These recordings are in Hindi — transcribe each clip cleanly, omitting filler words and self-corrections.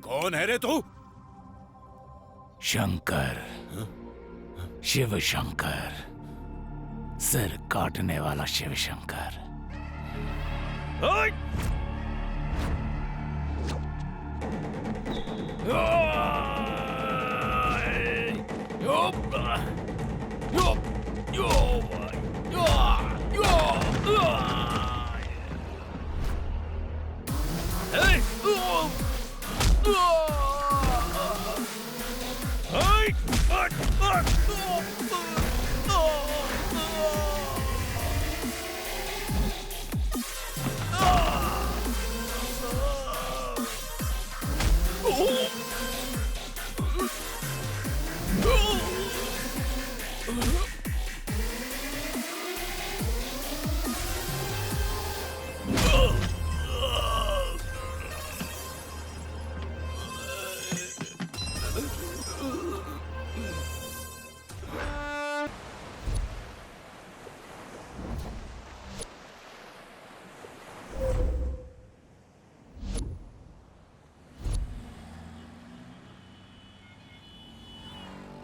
कौन है रे तू? शंकर, शिव शंकर, सिर काटने वाला शिव शंकर।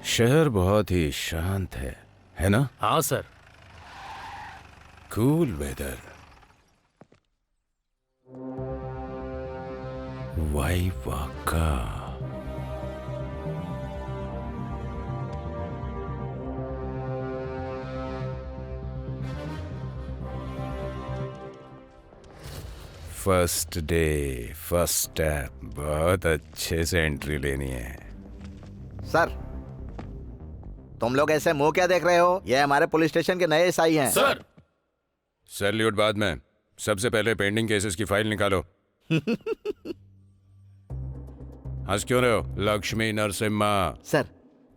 शहर बहुत ही शांत है ना? हाँ सर। Cool weather. वाइवाका। First day first step. बहुत अच्छे से एंट्री लेनी है। सर, तुम लोग ऐसे मुंह क्या देख रहे हो? ये हमारे पुलिस स्टेशन के नए एसआई हैं। सर। सैल्यूट बाद में। सबसे पहले पेंडिंग केसेस की फाइल निकालो। हंस क्यों रहे हो? Lakshmi Narasimha. Sir.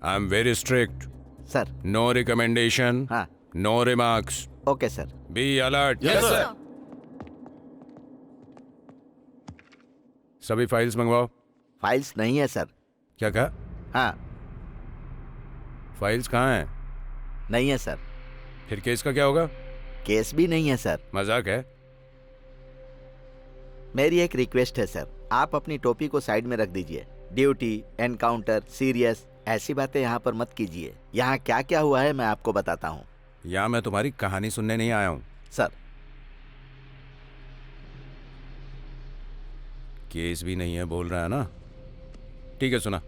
I am very strict. Sir. No recommendation. हाँ। No remarks. Okay sir. Be alert. Yes sir. सभी फाइल्स मंगवाओ। फाइल्स नहीं है सर। क्या कहा? हाँ। फाइल्स कहाँ हैं? नहीं है सर। फिर केस का क्या होगा? केस भी नहीं है सर। मजाक है? मेरी एक रिक्वेस्ट है सर, आप अपनी टोपी को साइड में रख दीजिए। ड्यूटी, एनकाउंटर, सीरियस, ऐसी बातें यहाँ पर मत कीजिए। यहाँ क्या क्या हुआ है मैं आपको बताता हूँ। यहाँ मैं तुम्हारी कहानी सुनने नहीं आया हूँ। सर। केस भी नहीं है बोल रहा है ना? ठीक है, सुना।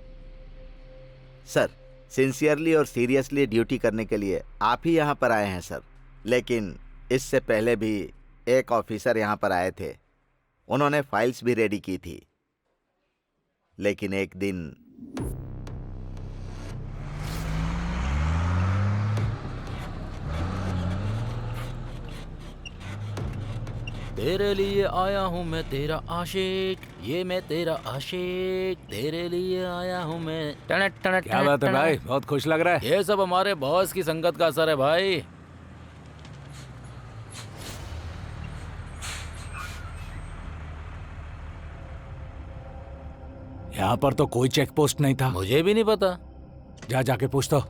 सर, सिंसियरली और सीरियसली ड्यूटी करने के लिए आप ही यहाँ पर आए हैं सर। लेकिन इससे पहले भी एक ऑफिसर यहाँ पर आए थे। उन्होंने फाइल्स भी रेडी की थी। लेकिन एक दिन तेरे लिए आया हूँ मैं तेरा आशिक, ये मैं तेरा आशिक, तेरे लिए आया हूँ मैं। क्या बात है भाई, बहुत खुश लग रहा है। ये सब हमारे बॉस की संगत का असर है भाई। यहाँ पर तो कोई चेक पोस्ट नहीं था। मुझे भी नहीं पता। जाके पूछ तो।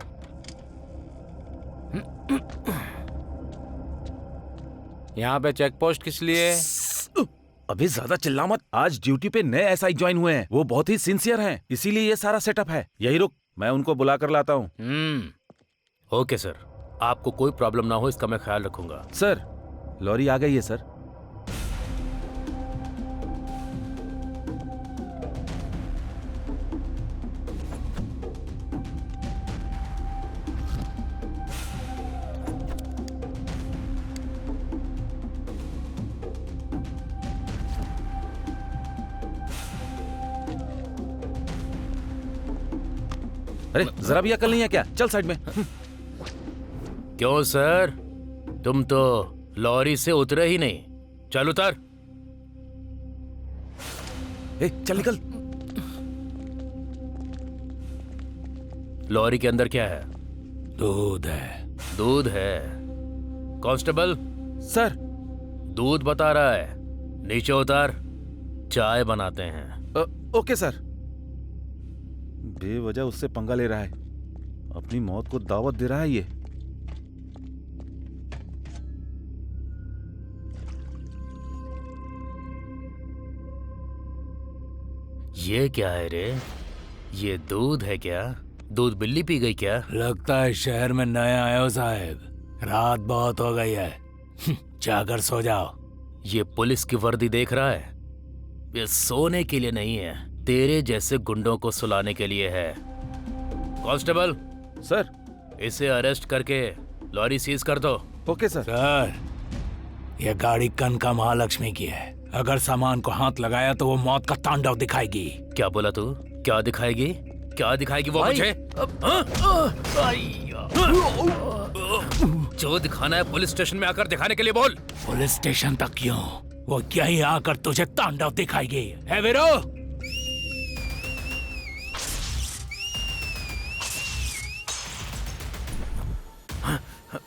यहाँ पे चेक पोस्ट किस लिए? अभी ज्यादा चिल्ला मत। आज ड्यूटी पे नए एसआई ज्वाइन हुए हैं। वो बहुत ही सिंसियर हैं, इसीलिए ये सारा सेटअप है। यही रुक, मैं उनको बुला कर लाता हूँ। ओके सर, आपको कोई प्रॉब्लम ना हो इसका मैं ख्याल रखूंगा। सर, लॉरी आ गई है सर। अरे जरा भी अकल नहीं है क्या? चल साइड में। क्यों सर, तुम तो लॉरी से उतरे ही नहीं। चल उतर। ए, चल निकल। लॉरी के अंदर क्या है? दूध है। दूध है। Constable, sir. दूध बता रहा है, नीचे उतार, चाय बनाते हैं। Okay sir. बेवजह उससे पंगा ले रहा है, अपनी मौत को दावत दे रहा है ये। ये क्या है रे? ये दूध है क्या? दूध बिल्ली पी गई क्या? लगता है शहर में नए आए हो साहब, रात बहुत हो गई है। जाकर सो जाओ। ये पुलिस की वर्दी देख रहा है? ये सोने के लिए नहीं है, तेरे जैसे गुंडों को सुलाने के लिए है। Constable, sir. इसे अरेस्ट करके लॉरी सीज कर दो। Okay sir. सर, यह गाड़ी कनका महालक्ष्मी की है। अगर सामान को हाथ लगाया तो वो मौत का तांडव दिखाएगी। क्या बोला तू? क्या दिखाएगी? क्या दिखाएगी वो मुझे? जो दिखाना है पुलिस स्टेशन में आकर दिखाने के लिए बोल। पुलिस स्टेशन तक क्यों, वो यहीं आकर तुझे तांडव दिखाएगी। है वीरो?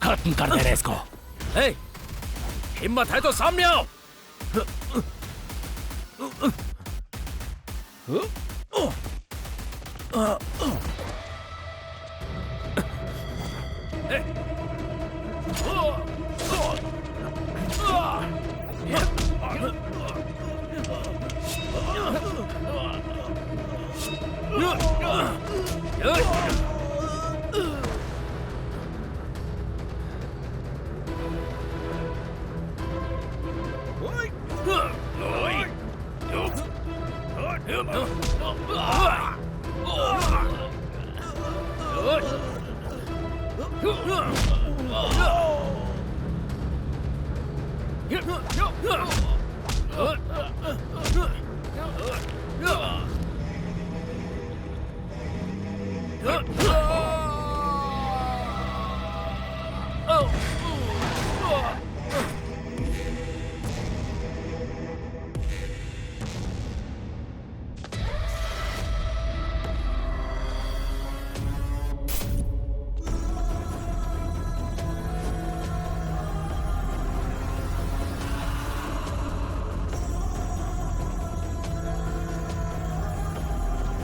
खत्म कर दे रहे इसको। ए, हिम्मत है तो सामने आओ।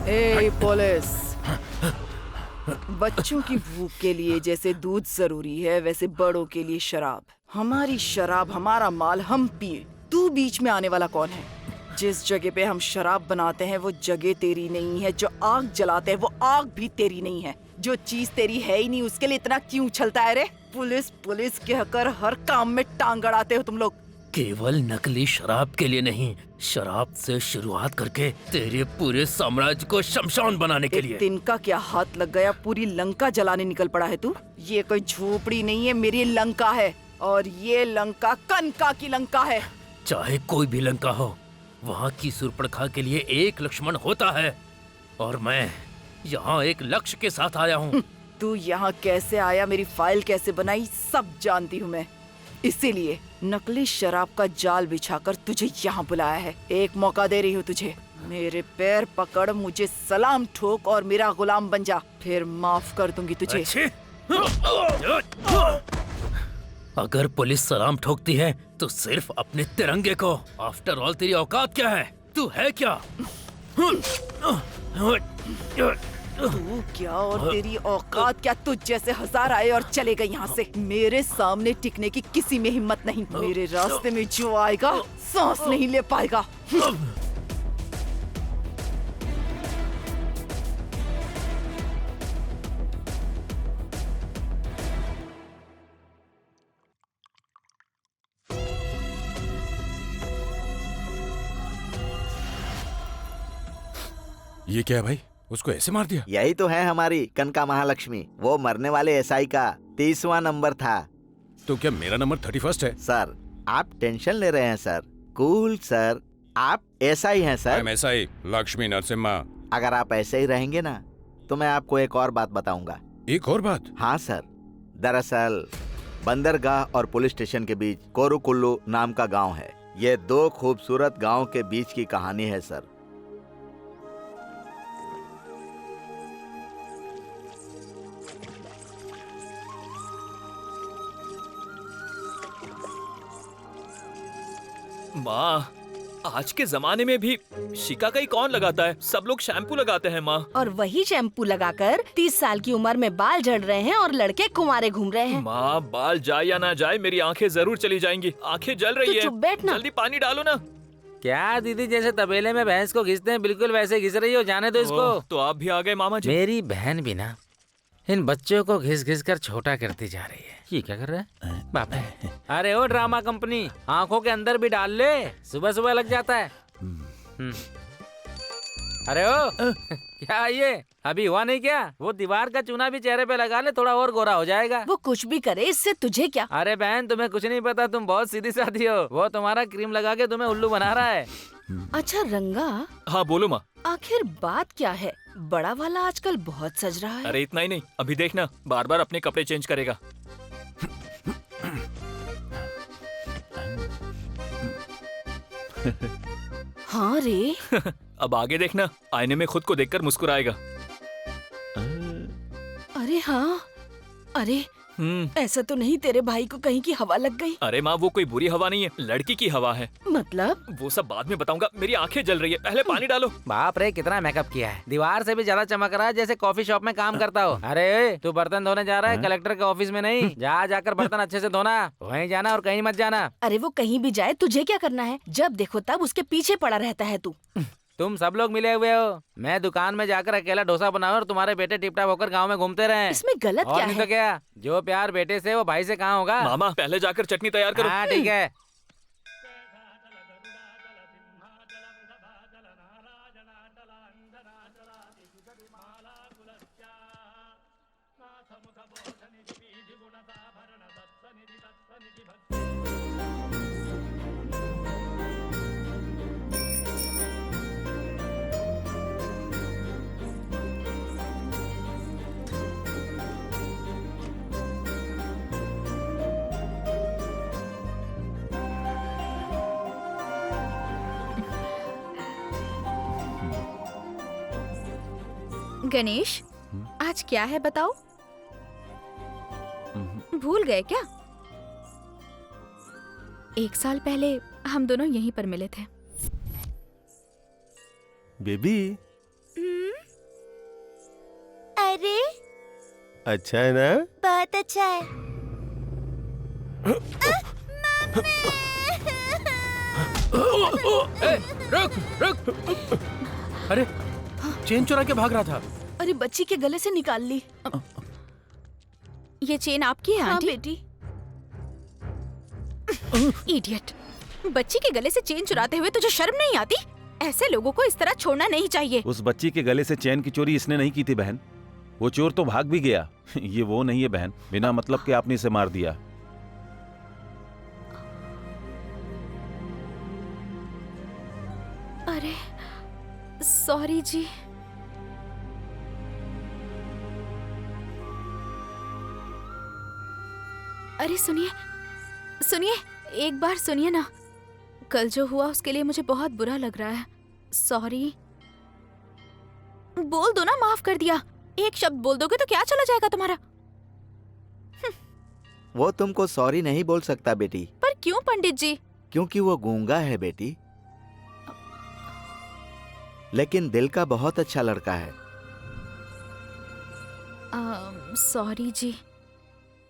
ए पुलिस, बच्चों की भूख के लिए जैसे दूध जरूरी है वैसे बड़ों के लिए शराब। हमारी शराब, हमारा माल, हम पिए। तू बीच में आने वाला कौन है? जिस जगह पे हम शराब बनाते हैं वो जगह तेरी नहीं है। जो आग जलाते हैं वो आग भी तेरी नहीं है। जो चीज तेरी है ही नहीं उसके लिए इतना क्यों उछलता है रे? पुलिस पुलिस कहकर हर काम में टांग अड़ाते हो तुम लोग। केवल नकली शराब के लिए नहीं, शराब से शुरुआत करके तेरे पूरे साम्राज्य को शमशान बनाने के लिए। तिनका क्या हाथ लग गया? पूरी लंका जलाने निकल पड़ा है तू। ये कोई झोपड़ी नहीं है, मेरी लंका है। और ये लंका कनका की लंका है। चाहे कोई भी लंका हो, वहाँ की सूर्पणखा के लिए एक लक्ष्मण होता है। और मैं यहाँ एक लक्ष्य के साथ आया हूँ। तू यहाँ कैसे आया, मेरी फाइल कैसे बनाई, सब जानती हूँ मैं। इसीलिए नकली शराब का जाल बिछाकर तुझे यहाँ बुलाया है। एक मौका दे रही हूँ तुझे। मेरे पैर पकड़, मुझे सलाम ठोक और मेरा गुलाम बन जा, फिर माफ कर दूंगी तुझे। अगर पुलिस सलाम ठोकती है तो सिर्फ अपने तिरंगे को। आफ्टर ऑल तेरी औकात क्या है? तू है क्या? तू क्या और तेरी औकात क्या? तुझ जैसे हजार आए और चले गए यहाँ से। मेरे सामने टिकने की किसी में हिम्मत नहीं। मेरे रास्ते में जो आएगा सांस नहीं ले पाएगा। ये क्या है भाई? उसको ऐसे मार दिया? यही तो है हमारी कनका महालक्ष्मी। वो मरने वाले एसआई का 30वां नंबर था। तो क्या मेरा नंबर 31 है? सर, आप टेंशन ले रहे हैं सर। कूल सर, आप एसआई हैं सर। ऐसा ही लक्ष्मी नरसिम्हा। अगर आप ऐसे ही रहेंगे ना तो मैं आपको एक और बात बताऊंगा। एक और बात। हाँ सर, दरअसल बंदरगाह और पुलिस स्टेशन के बीच कोरुकुल्लू नाम का गांव है। ये दो खूबसूरत गांव के बीच की कहानी है सर। माँ, आज के जमाने में भी शिकाकाई कौन लगाता है? सब लोग शैम्पू लगाते हैं माँ। और वही शैम्पू लगाकर 30 साल की उम्र में बाल झड़ रहे हैं और लड़के कुंवारे घूम रहे हैं। माँ, बाल जाए या ना जाए मेरी आंखें जरूर चली जाएंगी। आंखें जल रही तू है। चुप बैठ ना। जल्दी पानी डालो ना। क्या दीदी, जैसे तबेले में भैंस को घिसते हैं बिल्कुल वैसे घिस रही हो, जाने दो इसको। ओह, तो आप भी आ गए मामा जी। मेरी बहन भी ना इन बच्चों को घिस घिस कर छोटा करती जा रही है। ये क्या कर रहा है बाप रे। अरे ओ ड्रामा कंपनी, आंखों के अंदर भी डाल ले, सुबह सुबह लग जाता है। अरे ओ क्या ये अभी हुआ नहीं क्या? वो दीवार का चूना भी चेहरे पे लगा ले, थोड़ा और गोरा हो जाएगा। वो कुछ भी करे, इससे तुझे क्या? अरे बहन, तुम्हें कुछ नहीं पता, तुम बहुत सीधी सादी हो। वो तुम्हारा क्रीम लगा के तुम्हें उल्लू बना रहा है। अच्छा रंगा, हाँ बोलो माँ। आखिर बात क्या है? बड़ा वाला आजकल बहुत सज रहा है। अरे इतना ही नहीं, अभी देखना बार बार अपने कपड़े चेंज करेगा। हाँ रे। अब आगे देखना, आईने में खुद को देखकर मुस्कुराएगा। अरे हाँ, अरे ऐसा तो नहीं तेरे भाई को कहीं की हवा लग गई? अरे माँ, वो कोई बुरी हवा नहीं है, लड़की की हवा है। मतलब? वो सब बाद में बताऊंगा, मेरी आंखें जल रही है, पहले पानी डालो। बाप रे, कितना मेकअप किया है। दीवार से भी ज्यादा चमक रहा है जैसे कॉफी शॉप में काम करता हो। अरे तू बर्तन धोने जा रहा है कलेक्टर के ऑफिस में नहीं? जाकर बर्तन अच्छे से धोना, वहीं जाना और कहीं मत जाना। अरे वो कहीं भी जाए, तुझे क्या करना है? जब देखो तब उसके पीछे पड़ा रहता है तू। तुम सब लोग मिले हुए हो। मैं दुकान में जाकर अकेला डोसा बनाऊं और तुम्हारे बेटे टिप टाप होकर गाँव में घूमते रहे। इसमें गलत और क्या नहीं है? तो क्या, जो प्यार बेटे से वो भाई से कहाँ होगा? मामा, पहले जाकर चटनी तैयार करो। हाँ ठीक है। गणेश, आज क्या है बताओ? भूल गए क्या? 1 साल पहले हम दोनों यहीं पर मिले थे। बेबी, अरे अच्छा है ना? बहुत अच्छा है। रुक रुक। अरे चेन चुरा के भाग रहा था। अरे बच्ची के गले से निकाल ली। ये चेन आपकी है हाँ आंटी? बेटी। इडियट, बच्ची के गले से चेन चुराते हुए तुझे शर्म नहीं आती? ऐसे लोगों को इस तरह छोड़ना नहीं चाहिए। उस बच्ची के गले से चैन की चोरी इसने नहीं की थी बहन, वो चोर तो भाग भी गया। ये वो नहीं है बहन, बिना मतलब के आपने इसे मार दिया। अरे सॉरी जी। अरे सुनिए सुनिए, एक बार सुनिए ना। कल जो हुआ उसके लिए मुझे बहुत बुरा लग रहा है। सॉरी। बोल दो ना, माफ कर दिया। एक शब्द बोल दोगे तो क्या चला जाएगा तुम्हारा? वो तुमको सॉरी नहीं बोल सकता बेटी। पर क्यों पंडित जी? क्योंकि वो गूंगा है बेटी, लेकिन दिल का बहुत अच्छा लड़का है। सॉरी जी,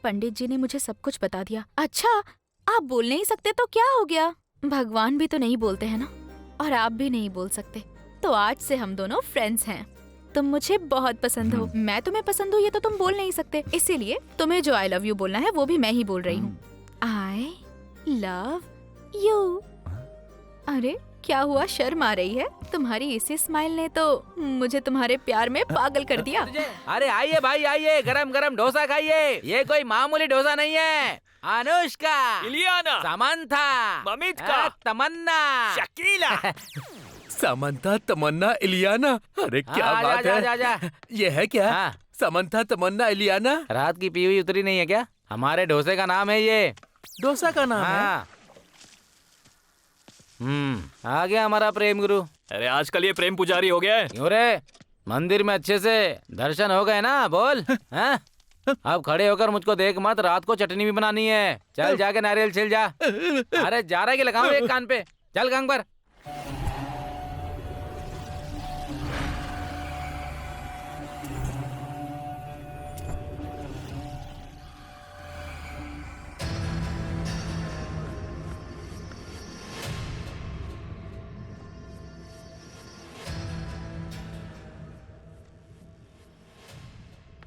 पंडित जी ने मुझे सब कुछ बता दिया। अच्छा, आप बोल नहीं सकते तो क्या हो गया? भगवान भी तो नहीं बोलते हैं ना, और आप भी नहीं बोल सकते। तो आज से हम दोनों फ्रेंड्स हैं। तुम मुझे बहुत पसंद हो, मैं तुम्हें पसंद हूँ, ये तो तुम बोल नहीं सकते। इसीलिए तुम्हें जो आई लव यू बोलना है वो भी मैं ही बोल रही हूँ। I love you. अरे क्या हुआ, शर्म आ रही है? तुम्हारी इसी स्माइल ने तो मुझे तुम्हारे प्यार में पागल कर दिया। अरे आइए भाई आइए, गरम गरम डोसा खाइए। ये कोई मामूली डोसा नहीं है। अनुष्का, इलियाना, समंथा, ममित का, तमन्ना, शकीला। समंथा, तमन्ना, इलियाना। अरे क्या हाँ, बात जा, है। जा, जा, जा। ये है क्या? हाँ। समंथा, तमन्ना, इलियाना। रात की पी हुई उतरी नहीं है क्या? हमारे डोसे का नाम है ये। डोसा का नाम है? हाँ। आ गया हमारा प्रेम गुरु। अरे आजकल ये प्रेम पुजारी हो गया है। क्यों रे? मंदिर में अच्छे से दर्शन हो गए ना? बोल। हैं? अब खड़े होकर मुझको देख मत, रात को चटनी भी बनानी है। चल जाके नारियल छिल जा। अरे जा रहा है कि लगाऊं एक कान पे? चल गंग पर।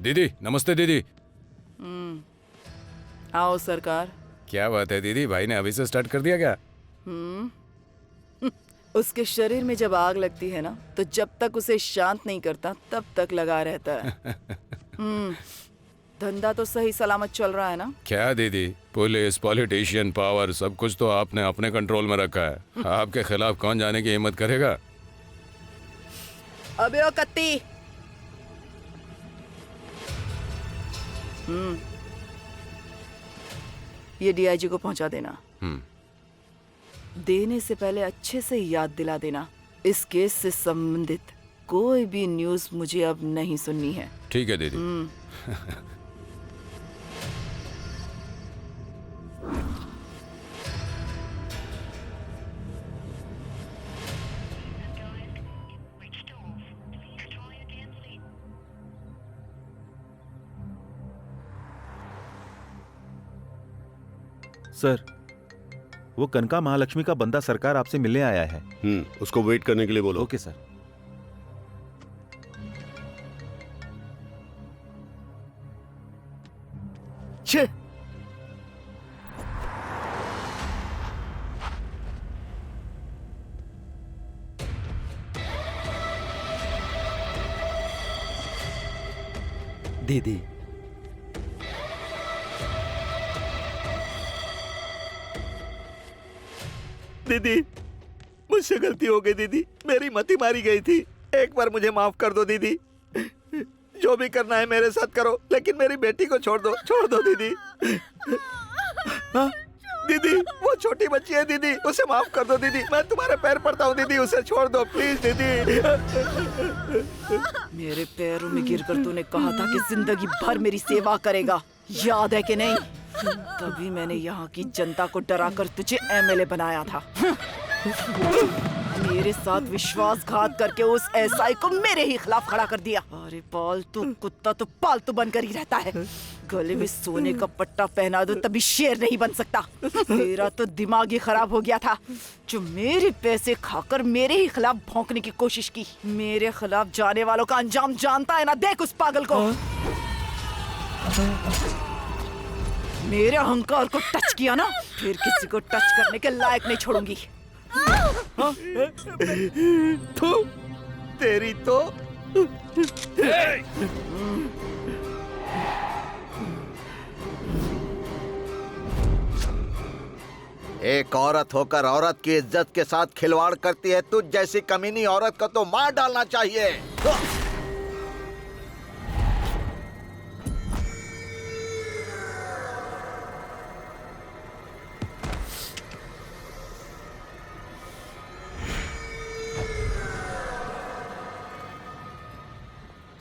दीदी नमस्ते दीदी। आओ सरकार। क्या बात है दीदी, भाई ने अभी से स्टार्ट कर दिया क्या? उसके शरीर में जब आग लगती है ना, तो जब तक उसे शांत नहीं करता तब तक लगा रहता है। धंधा तो सही सलामत चल रहा है ना? क्या दीदी, पुलिस, पॉलिटिशियन, पावर सब कुछ तो आपने अपने कंट्रोल में रखा है। आपके खिलाफ कौन जाने की हिम्मत करेगा? अबे ओ कत्ती। ये डीआईजी को पहुंचा देना। देने से पहले अच्छे से याद दिला देना, इस केस से संबंधित कोई भी न्यूज़ मुझे अब नहीं सुननी है। ठीक है दीदी। सर, वो कनका महालक्ष्मी का बंदा सरकार आपसे मिलने आया है। उसको वेट करने के लिए बोलो। Okay sir. छे। दीदी दीदी मुझसे गलती हो गई दीदी, मेरी मति मारी गई थी। एक बार मुझे माफ कर दो दीदी। जो भी करना है मेरे साथ करो, लेकिन मेरी बेटी को छोड़ दो दीदी। हाँ? दीदी वो छोटी बच्ची है दीदी, उसे माफ कर दो दीदी। मैं तुम्हारे पैर पड़ता हूँ दीदी, उसे छोड़ दो प्लीज दीदी। मेरे पैरों में गिरकर तूने कहा था कि जिंदगी भर मेरी सेवा करेगा, याद है कि नहीं? तभी मैंने यहाँ की जनता को डराकर तुझे एमएलए बनाया था। मेरे साथ विश्वासघात करके उस एसआई को मेरे ही खिलाफ खड़ा कर दिया। अरे पालतू कुत्ता तो पालतू बनकर ही रहता है। गले में सोने का पट्टा पहना दो तभी शेर नहीं बन सकता। तेरा तो दिमाग ही खराब हो गया था, जो मेरे पैसे खाकर मेरे ही खिलाफ भौंकने की कोशिश की। मेरे खिलाफ जाने वालों का अंजाम जानता है ना? देख उस पागल को। मेरे अहंकार को टच किया ना, फिर किसी को टच करने के लायक नहीं छोड़ूंगी। तू तेरी तो एक औरत होकर औरत की इज्जत के साथ खिलवाड़ करती है। तुझ जैसी कमीनी औरत को तो मार डालना चाहिए।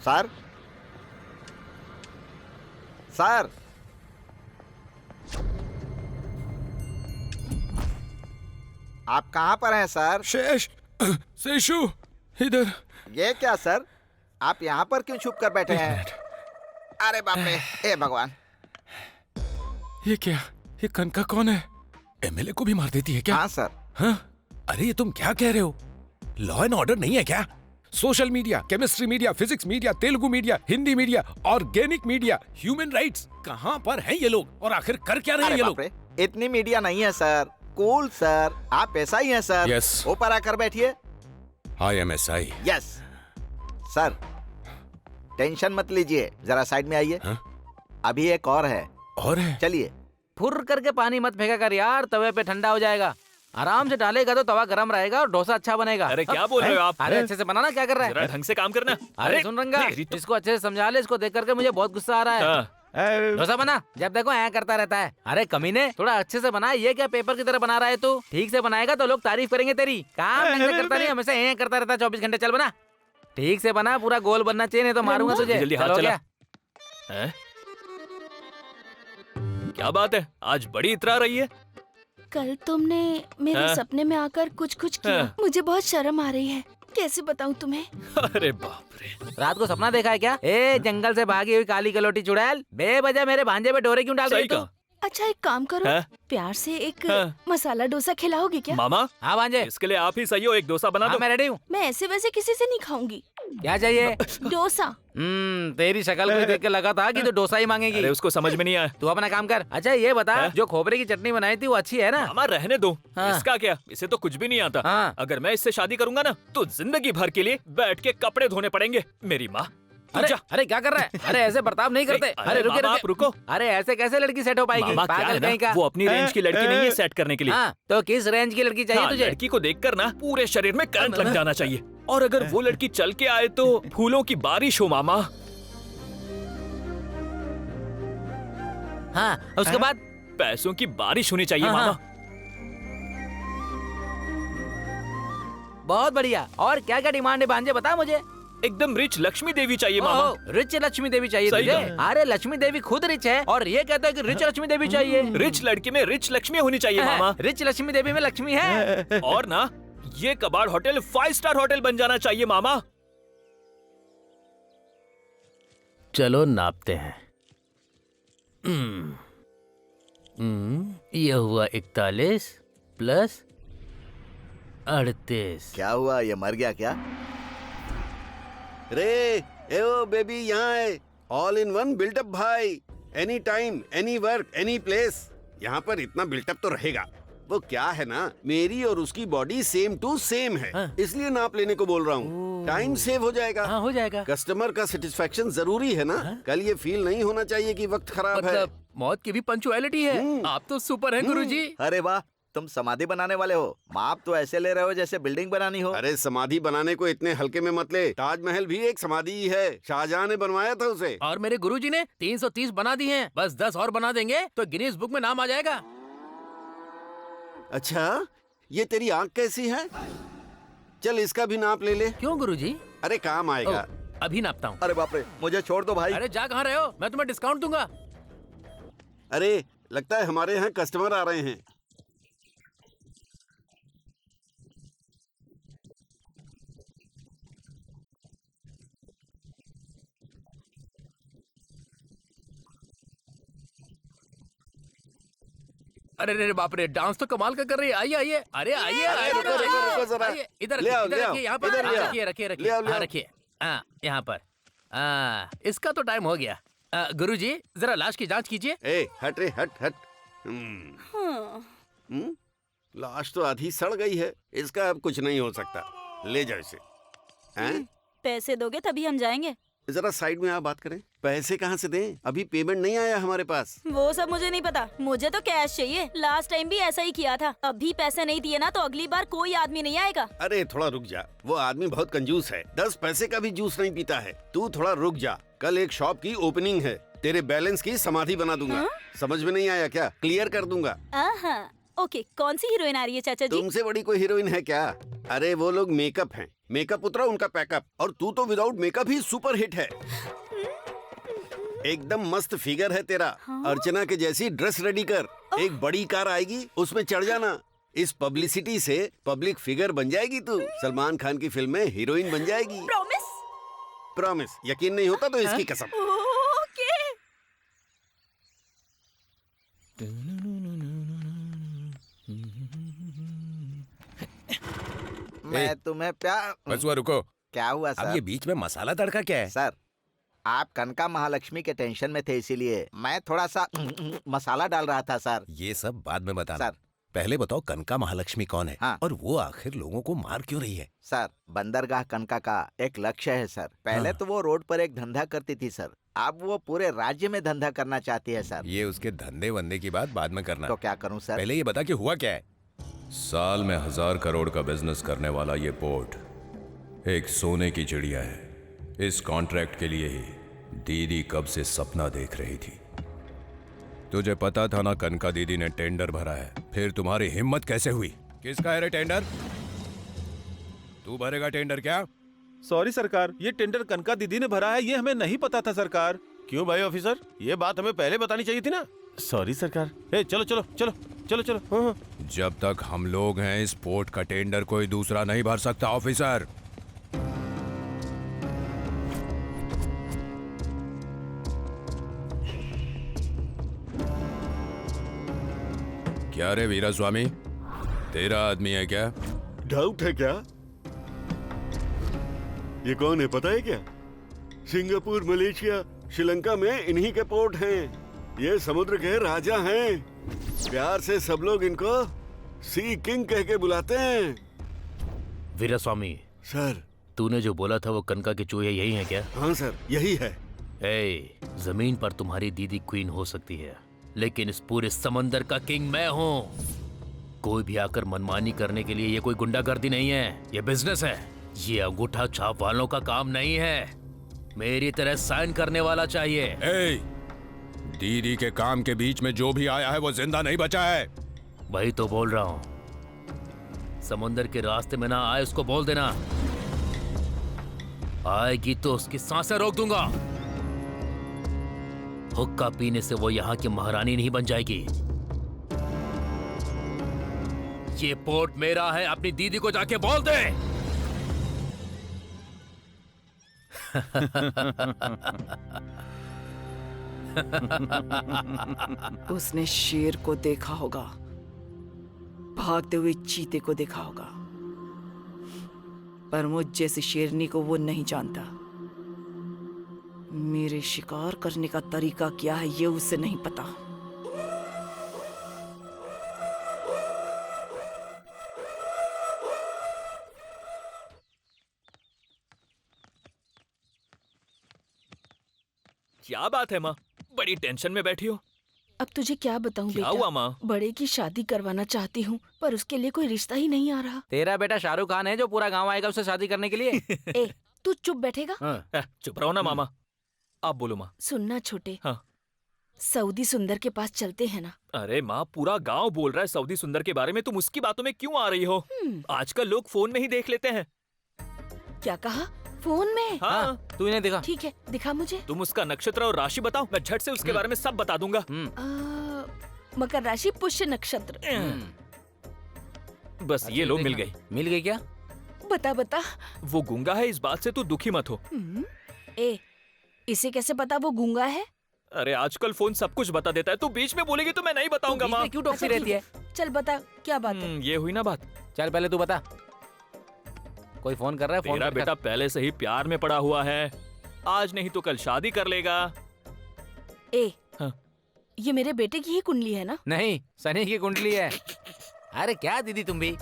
सर सर आप कहाँ पर हैं सर? शेषु इधर। ये क्या सर, आप यहाँ पर क्यों छुप कर बैठे हैं? अरे बाप रे, ए भगवान। ये क्या, ये कनका कौन है? एमएलए को भी मार देती है क्या? हाँ सर। हाँ? अरे ये तुम क्या कह रहे हो? लॉ एंड ऑर्डर नहीं है क्या? Social media, chemistry media, physics media, Telugu media, Hindi media, organic media, human rights, कहाँ पर हैं ये लोग और आखिर कर क्या रहे हैं ये लोग? इतनी मीडिया नहीं है सर। कूल सर, आप ऐसा ही हैं सर। यस। ऊपर आकर बैठिए। I am SI. Yes sir, tension मत लीजिए, जरा साइड में आइए। अभी एक और है। और है? चलिए। फुर करके पानी मत फेंका कर यार, तवे पे ठंडा हो जाएगा। आराम से डालेगा तो तवा गरम रहेगा और डोसा अच्छा बनेगा। अरे क्या बोल रहे हो आप? अरे अच्छे से बनाना, क्या कर रहा जरा है? ढंग से काम करना। अरे सुन रंगा, तेरी तो- इसको अच्छे से समझा ले, इसको देख करके मुझे बहुत गुस्सा आ रहा है। हाँ, डोसा बना, जब देखो ऐ करता रहता है। अरे कमीने, थोड़ा अच्छे से बना, ये क्या पेपर की तरह बना रहा है तू? ठीक से बनाएगा तो लोग तारीफ करेंगे तेरी। काम ढंग से करता नहीं, हमेशा ऐ करता रहता है 24 घंटे। चल बना, ठीक से बना, पूरा गोल बनना चाहिए, नहीं तो मारूंगा तुझे। जल्दी हाथ चलो चला। क्या? हैं? क्या बात है, आज बड़ी इतरा रही है। कल तुमने मेरे हाँ? सपने में आकर कुछ कुछ किया। हाँ। मुझे बहुत शर्म आ रही है, कैसे बताऊं तुम्हें? अरे बाप रे। रात को सपना देखा है क्या? ए जंगल से भागी हुई काली कलोटी चुड़ैल, बेवजह मेरे भांजे पे डोरे क्यों डाल रही सही तू? कहा। अच्छा एक काम करो, हाँ? प्यार से एक हाँ। मसाला डोसा खिलाओगे क्या? मामा, हाँ भांजे, इसके लिए आप ही सही हो, एक डोसा बना हाँ दो। मैं रेडी हूँ। मैं ऐसे वैसे किसी से नहीं खाऊंगी। क्या चाहिए? डोसा। तेरी शक्ल को देख के लगा था कि तू डोसा ही मांगेगी। अरे उसको समझ में नहीं आया। तू अपना काम कर। अच्छा ये बता, हाँ? जो खोपरे की चटनी बनाई थी वो अच्छी है ना? मामा रहने दो, हाँ। इसका क्या, इसे तो कुछ भी नहीं आता। हाँ। अगर मैं इससे शादी करूंगा ना तो जिंदगी भर के लिए बैठ के कपड़े धोने पड़ेंगे। मेरी माँ, तू अरे जा। अरे क्या कर रहा है? अरे ऐसे बर्ताव नहीं करते। अरे अरे रुके मामा, आप रुको। अरे ऐसे कैसे लड़की सेट हो पाएगी? मामा क्या पागल है ना, कहीं का। वो अपनी रेंज की लड़की नहीं है सेट करने के लिए। हाँ, तो किस रेंज की लड़की चाहिए हाँ, तुझे? लड़की को देखकर ना पूरे शरीर में करंट लग जाना चाहिए, और अगर वो लड़की चल के आए तो फूलों की बारिश हो मामा। हाँ, उसके बाद पैसों की बारिश होनी चाहिए हाँ, मामा। बहुत बढ़िया। और क्या क्या डिमांड है भांजे, बता मुझे। एकदम रिच लक्ष्मी देवी चाहिए मामा। ओह, रिच लक्ष्मी देवी चाहिए सही तुझे? कहा। अरे लक्ष्मी देवी खुद रिच है और ये कहता है कि रिच लक्ष्मी देवी चाहिए। रिच लड़की में रिच लक्ष्मी होनी चाहिए मामा। रिच लक्ष्मी देवी में लक्ष्मी है। और ना ये कबाड़ होटल 5 स्टार होटल बन जाना चाहिए मामा। चलो नापते हैं। ये हुआ 41 प्लस 38। क्या हुआ, ये मर गया क्या? रे ए ओ बेबी यहाँ है, ऑल इन वन बिल्टअप भाई। Any time, any work, any place, यहाँ पर इतना बिल्टअप तो रहेगा। वो क्या है ना, मेरी और उसकी बॉडी सेम टू सेम है, हाँ। इसलिए नाप लेने को बोल रहा हूँ। टाइम सेव हो जाएगा। हाँ हो जाएगा। कस्टमर का सेटिस्फेक्शन जरूरी है ना। कल ये फील नहीं होना चाहिए कि वक्त खराब है। मतलब मौत की भी पंचुअलिटी है। आप तो सुपर हैं गुरुजी। अरे वाह, तुम समाधि बनाने वाले हो। माप तो ऐसे ले रहे हो जैसे बिल्डिंग बनानी हो। अरे समाधि बनाने को इतने हल्के में मत ले, ताजमहल भी एक समाधि ही है, शाहजहां ने बनवाया था उसे। और मेरे गुरुजी ने 330 बना दी हैं। बस 10 और बना देंगे तो गिनीज बुक में नाम आ जाएगा। अच्छा, ये तेरी आंख कैसी है? चल इसका भी नाप ले ले। क्यों गुरुजी? अरे काम आएगा। अभी नापता हूँ। अरे बाप रे, मुझे छोड़ दो भाई। अरे जा कहाँ रहे हो? मैं तुम्हें डिस्काउंट दूंगा। अरे लगता है हमारे यहाँ कस्टमर आ रहे हैं। अरे रे बाप रे, डांस तो कमाल का कर रही है। आइए आइए, अरे आइए आइए, रुको, रुको, रुको जरा। आइए, इधर ले आओ, इधर ले आओ, रखिए, यहाँ पर इधर ले आओ। रखिए रखिए ले रखिए, आओ, ले हाँ आओ। रखिए। हाँ यहाँ पर। इसका तो टाइम हो गया। गुरुजी जरा लाश की जांच कीजिए। ए हट रे, हट हट। लाश तो आधी सड़ गई है, इसका अब कुछ नहीं हो सकता। ले जाओ इसे। हैं? पैसे दोगे तभी हम जाएंगे। जरा साइड में आप बात करें। पैसे कहाँ से दें? अभी पेमेंट नहीं आया हमारे पास। वो सब मुझे नहीं पता, मुझे तो कैश चाहिए। लास्ट टाइम भी ऐसा ही किया था। अभी पैसे नहीं दिए ना तो अगली बार कोई आदमी नहीं आएगा। अरे थोड़ा रुक जा, वो आदमी बहुत कंजूस है, 10 पैसे का भी जूस नहीं पीता है। तू थोड़ा रुक जा, कल एक शॉप की ओपनिंग है, तेरे बैलेंस की समाधि बना दूंगा। समझ में नहीं आया क्या? क्लियर कर दूंगा। ओके, कौन सी हीरोइन आ रही है चाचा जी? तुमसे बड़ी कोई हीरोइन है क्या? अरे वो लोग मेकअप हैं, मेकअप उतरा उनका पैकअप, और तू तो विदाउट मेकअप ही सुपर हिट है। एकदम मस्त फिगर है तेरा। अर्चना के जैसी ड्रेस रेडी कर, एक बड़ी कार आएगी उसमें चढ़ जाना। इस पब्लिसिटी से पब्लिक फिगर बन जाएगी तू। सलमान खान की फिल्म में हीरोइन बन जाएगी। प्रॉमिस? प्रॉमिस। यकीन नहीं होता तो इसकी कसम। ओके। मैं तुम्हें प्यार। बस हुआ, रुको। क्या हुआ अब सर? ये बीच में मसाला तड़का क्या है? सर, आप कनका महालक्ष्मी के टेंशन में थे, इसीलिए मैं थोड़ा सा मसाला डाल रहा था सर। ये सब बाद में बताना। सर, पहले बताओ कनका महालक्ष्मी कौन है? हाँ। और वो आखिर लोगों को मार क्यों रही है? सर, बंदरगाह कनका का एक लक्ष्य है सर। पहले हाँ। तो वो रोड पर एक धंधा करती थी सर, अब वो पूरे राज्य में धंधा करना चाहती है सर। ये उसके धंधे वंदे की बात बाद में करना। तो क्या करूं सर? पहले ये बता कि हुआ क्या है? साल में 1000 करोड़ का बिजनेस करने वाला ये पोर्ट एक सोने की चिड़िया है। इस कॉन्ट्रैक्ट के लिए ही दीदी कब से सपना देख रही थी। तुझे पता था ना कनका दीदी ने टेंडर भरा है, फिर तुम्हारी हिम्मत कैसे हुई? किसका है रे टेंडर? तू भरेगा टेंडर क्या? सॉरी सरकार, ये टेंडर कनका दीदी ने भरा है, ये हमें नहीं पता था सरकार। क्यों भाई ऑफिसर, ये बात हमें पहले बतानी चाहिए थी ना। सॉरी सरकार। ए, चलो चलो चलो चलो चलो। हाँ। जब तक हम लोग हैं इस पोर्ट का टेंडर कोई दूसरा नहीं भर सकता ऑफिसर। क्या रे वीरा स्वामी, तेरा आदमी है क्या? डाउट है क्या? ये कौन है पता है क्या? सिंगापुर, मलेशिया, श्रीलंका में इन्हीं के पोर्ट हैं। ये समुद्र के राजा हैं। प्यार से सब लोग इनको सी किंग कह के बुलाते हैं। वीरा स्वामी सर, तूने जो बोला था वो कनका के चूहे यही हैं क्या? हाँ सर, यही है। जमीन पर तुम्हारी दीदी क्वीन हो सकती है, लेकिन इस पूरे समंदर का किंग मैं हूँ। कोई भी आकर मनमानी करने के लिए ये कोई गुंडागर्दी नहीं है, ये बिजनेस है। ये अंगूठा छाप वालों का काम नहीं है। मेरी तरह साइन करने वाला चाहिए। दीदी के काम के बीच में जो भी आया है वो जिंदा नहीं बचा है। वही तो बोल रहा हूँ। समुंदर के रास्ते में ना आए उसको बोल देना, आएगी तो उसकी सांसें रोक दूंगा। हुक्का पीने से वो यहाँ की महारानी नहीं बन जाएगी। ये पोर्ट मेरा है, अपनी दीदी को जाके बोल दे। उसने शेर को देखा होगा, भागते हुए चीते को देखा होगा, पर मुझ जैसी शेरनी को वो नहीं जानता। मेरे शिकार करने का तरीका क्या है ये उसे नहीं पता। क्या बात है माँ, बड़ी टेंशन में बैठी हो? अब तुझे क्या बताऊं क्या बेटा? हुआ माँ? बड़े की शादी करवाना चाहती हूँ, पर उसके लिए कोई रिश्ता ही नहीं आ रहा। तेरा बेटा शाहरुख खान है जो पूरा गांव आएगा उससे शादी करने के लिए। ए, तू चुप बैठेगा? चुप रहो ना मामा। आप बोलो माँ। सुनना छोटे, हाँ। सऊदी सुंदर के पास चलते हैं ना? अरे माँ, पूरा गांव बोल रहा है सऊदी सुंदर के बारे में, तुम उसकी बातों में क्यों आ रही हो? आजकल लोग फोन में ही देख लेते हैं। क्या कहा? फोन में? हाँ। तू इन्हें दिखा। ठीक है, दिखा मुझे। तुम उसका नक्षत्र और राशि बताओ, मैं झट से उसके बारे में सब बता दूंगा। मकर राशि, पुष्य नक्षत्र। बस ये लो, मिल गई। मिल गई क्या? बता बता। वो गूंगा है, इस बात से तू दुखी मत हो। इसे कैसे पता वो गूंगा है? अरे आजकल फोन सब कुछ बता देता है, तू बीच में बोलेगी तो मैं नहीं बताऊंगा माँ। क्यों टोकती रहती है? चल बता, क्या बात है? ये हुई ना बात। चल पहले तू बता। कोई फोन कर रहा है? तेरा बेटा पहले से ही प्यार में पड़ा हुआ है, आज नहीं तो कल शादी कर लेगा। हाँ। ये मेरे बेटे की ही कुंडली है ना? नहीं, सनी की कुंडली है। अरे क्या दीदी तुम भी?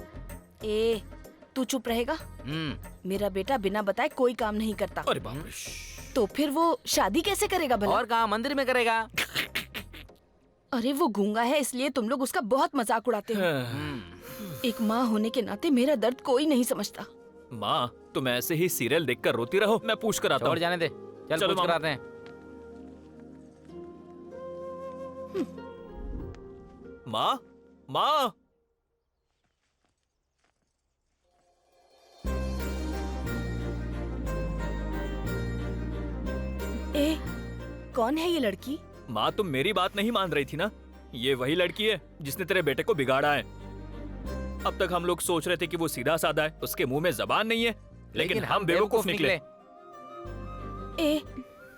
तू चुप रहेगा? मेरा बेटा बिना बताए कोई काम नहीं करता। अरे बाप रे। तो फिर वो शादी कैसे करेगा भला? और कहाँ, मंदिर में करेगा। अरे वो गूंगा है इसलिए तुम लोग उसका बहुत मजाक उड़ाते हो। एक माँ होने के नाते मेरा दर्द कोई नहीं समझता। माँ, तुम ऐसे ही सीरियल देखकर रोती रहो, मैं पूछ कर आता हूँ। छोड़ जाने दे, चल पूछ कर आते हैं। माँ, माँ। कौन है ये लड़की? माँ, तुम मेरी बात नहीं मान रही थी ना? ये वही लड़की है जिसने तेरे बेटे को बिगाड़ा है। अब तक हम लोग सोच रहे थे कि वो सीधा साधा है, उसके मुंह में जबान नहीं है, लेकिन हम बेवकूफ निकले।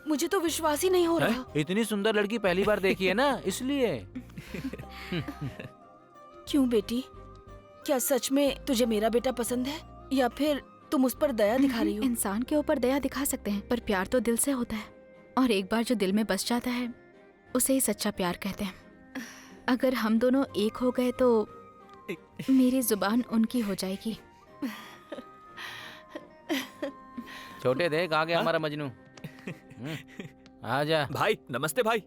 मुझे तो विश्वास ही नहीं हो रहा। इतनी सुंदर लड़की पहली बार देखी है ना, इसलिए। क्यों बेटी, क्या सच में तुझे मेरा बेटा पसंद है या फिर तुम उस पर दया दिखा रही हो? इंसान के ऊपर दया दिखा सकते हैं, पर प्यार तो दिल से होता है, और एक बार जो दिल में बस जाता है उसे ही सच्चा प्यार कहते हैं। अगर हम दोनों एक हो गए तो मेरी जुबान उनकी हो जाएगी। छोटे देख आ गया हमारा मजनू। आजा भाई। नमस्ते भाई।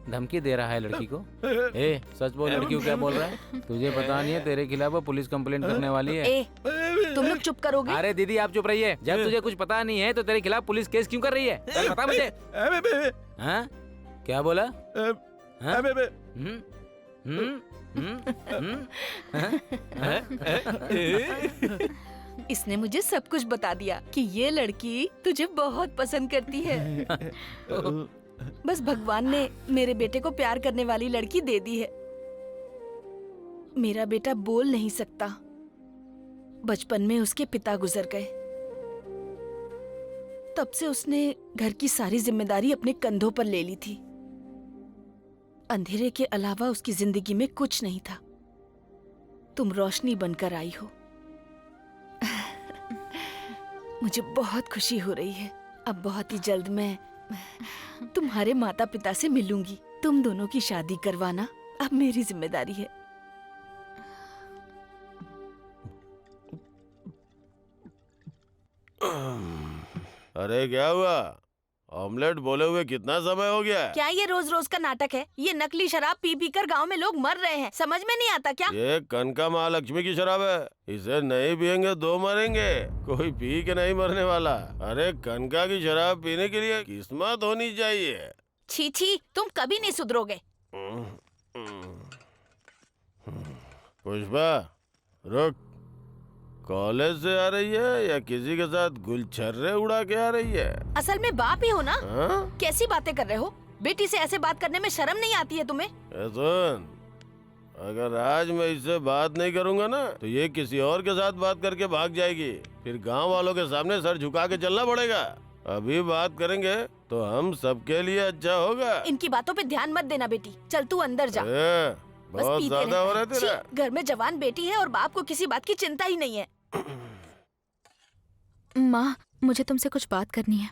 धमकी दे रहा है लड़की को। ए सच बोल, लड़की को क्या बोल रहा है? तुझे पता नहीं है तेरे खिलाफ वो पुलिस कंप्लेंट करने वाली है। ए, तुम लोग चुप करोगे? अरे दीदी आप चुप रहिए। जब तुझे कुछ पता नहीं है तो तेरे खिलाफ पुलिस केस क्यों कर रही है? पता मुझे। हाँ क्या बोला? इसने मुझे सब कुछ बता दिया कि ये लड़की तुझे बहुत पसंद करती है। बस भगवान ने मेरे बेटे को प्यार करने वाली लड़की दे दी है। मेरा बेटा बोल नहीं सकता। बचपन में उसके पिता गुजर गए। तब से उसने घर की सारी जिम्मेदारी अपने कंधों पर ले ली थी। अंधेरे के अलावा उसकी जिंदगी में कुछ नहीं था। तुम रोशनी बनकर आई हो। मुझे बहुत खुशी हो रही है। अब बहुत ही जल्द मैं तुम्हारे माता पिता से मिलूंगी। तुम दोनों की शादी करवाना अब मेरी जिम्मेदारी है। अरे क्या हुआ? ऑमलेट बोले हुए कितना समय हो गया? क्या ये रोज रोज का नाटक है? ये नकली शराब पी पी कर गाँव में लोग मर रहे हैं। समझ में नहीं आता क्या? ये कनका महालक्ष्मी की शराब है। इसे नहीं पियेंगे दो मरेंगे। कोई पी के नहीं मरने वाला। अरे कनका की शराब पीने के लिए किस्मत होनी चाहिए। छी छी, तुम कभी नहीं सुधरोगे। पुष्पा रुक। कॉलेज से आ रही है या किसी के साथ गुलछर्रे उड़ा के आ रही है? असल में बाप ही हो ना। हाँ? कैसी बातें कर रहे हो? बेटी से ऐसे बात करने में शर्म नहीं आती है तुम्हें? सुन, अगर आज मैं इससे बात नहीं करूंगा ना तो ये किसी और के साथ बात करके भाग जाएगी। फिर गांव वालों के सामने सर झुका के चलना पड़ेगा। अभी बात करेंगे तो हम सबके लिए अच्छा होगा। इनकी बातों पे ध्यान मत देना बेटी। चल तू अंदर जा। बहुत ज्यादा हो रहा है तेरा। घर में जवान बेटी है और बाप को किसी बात की चिंता ही नहीं है। माँ, मुझे तुमसे कुछ बात करनी है।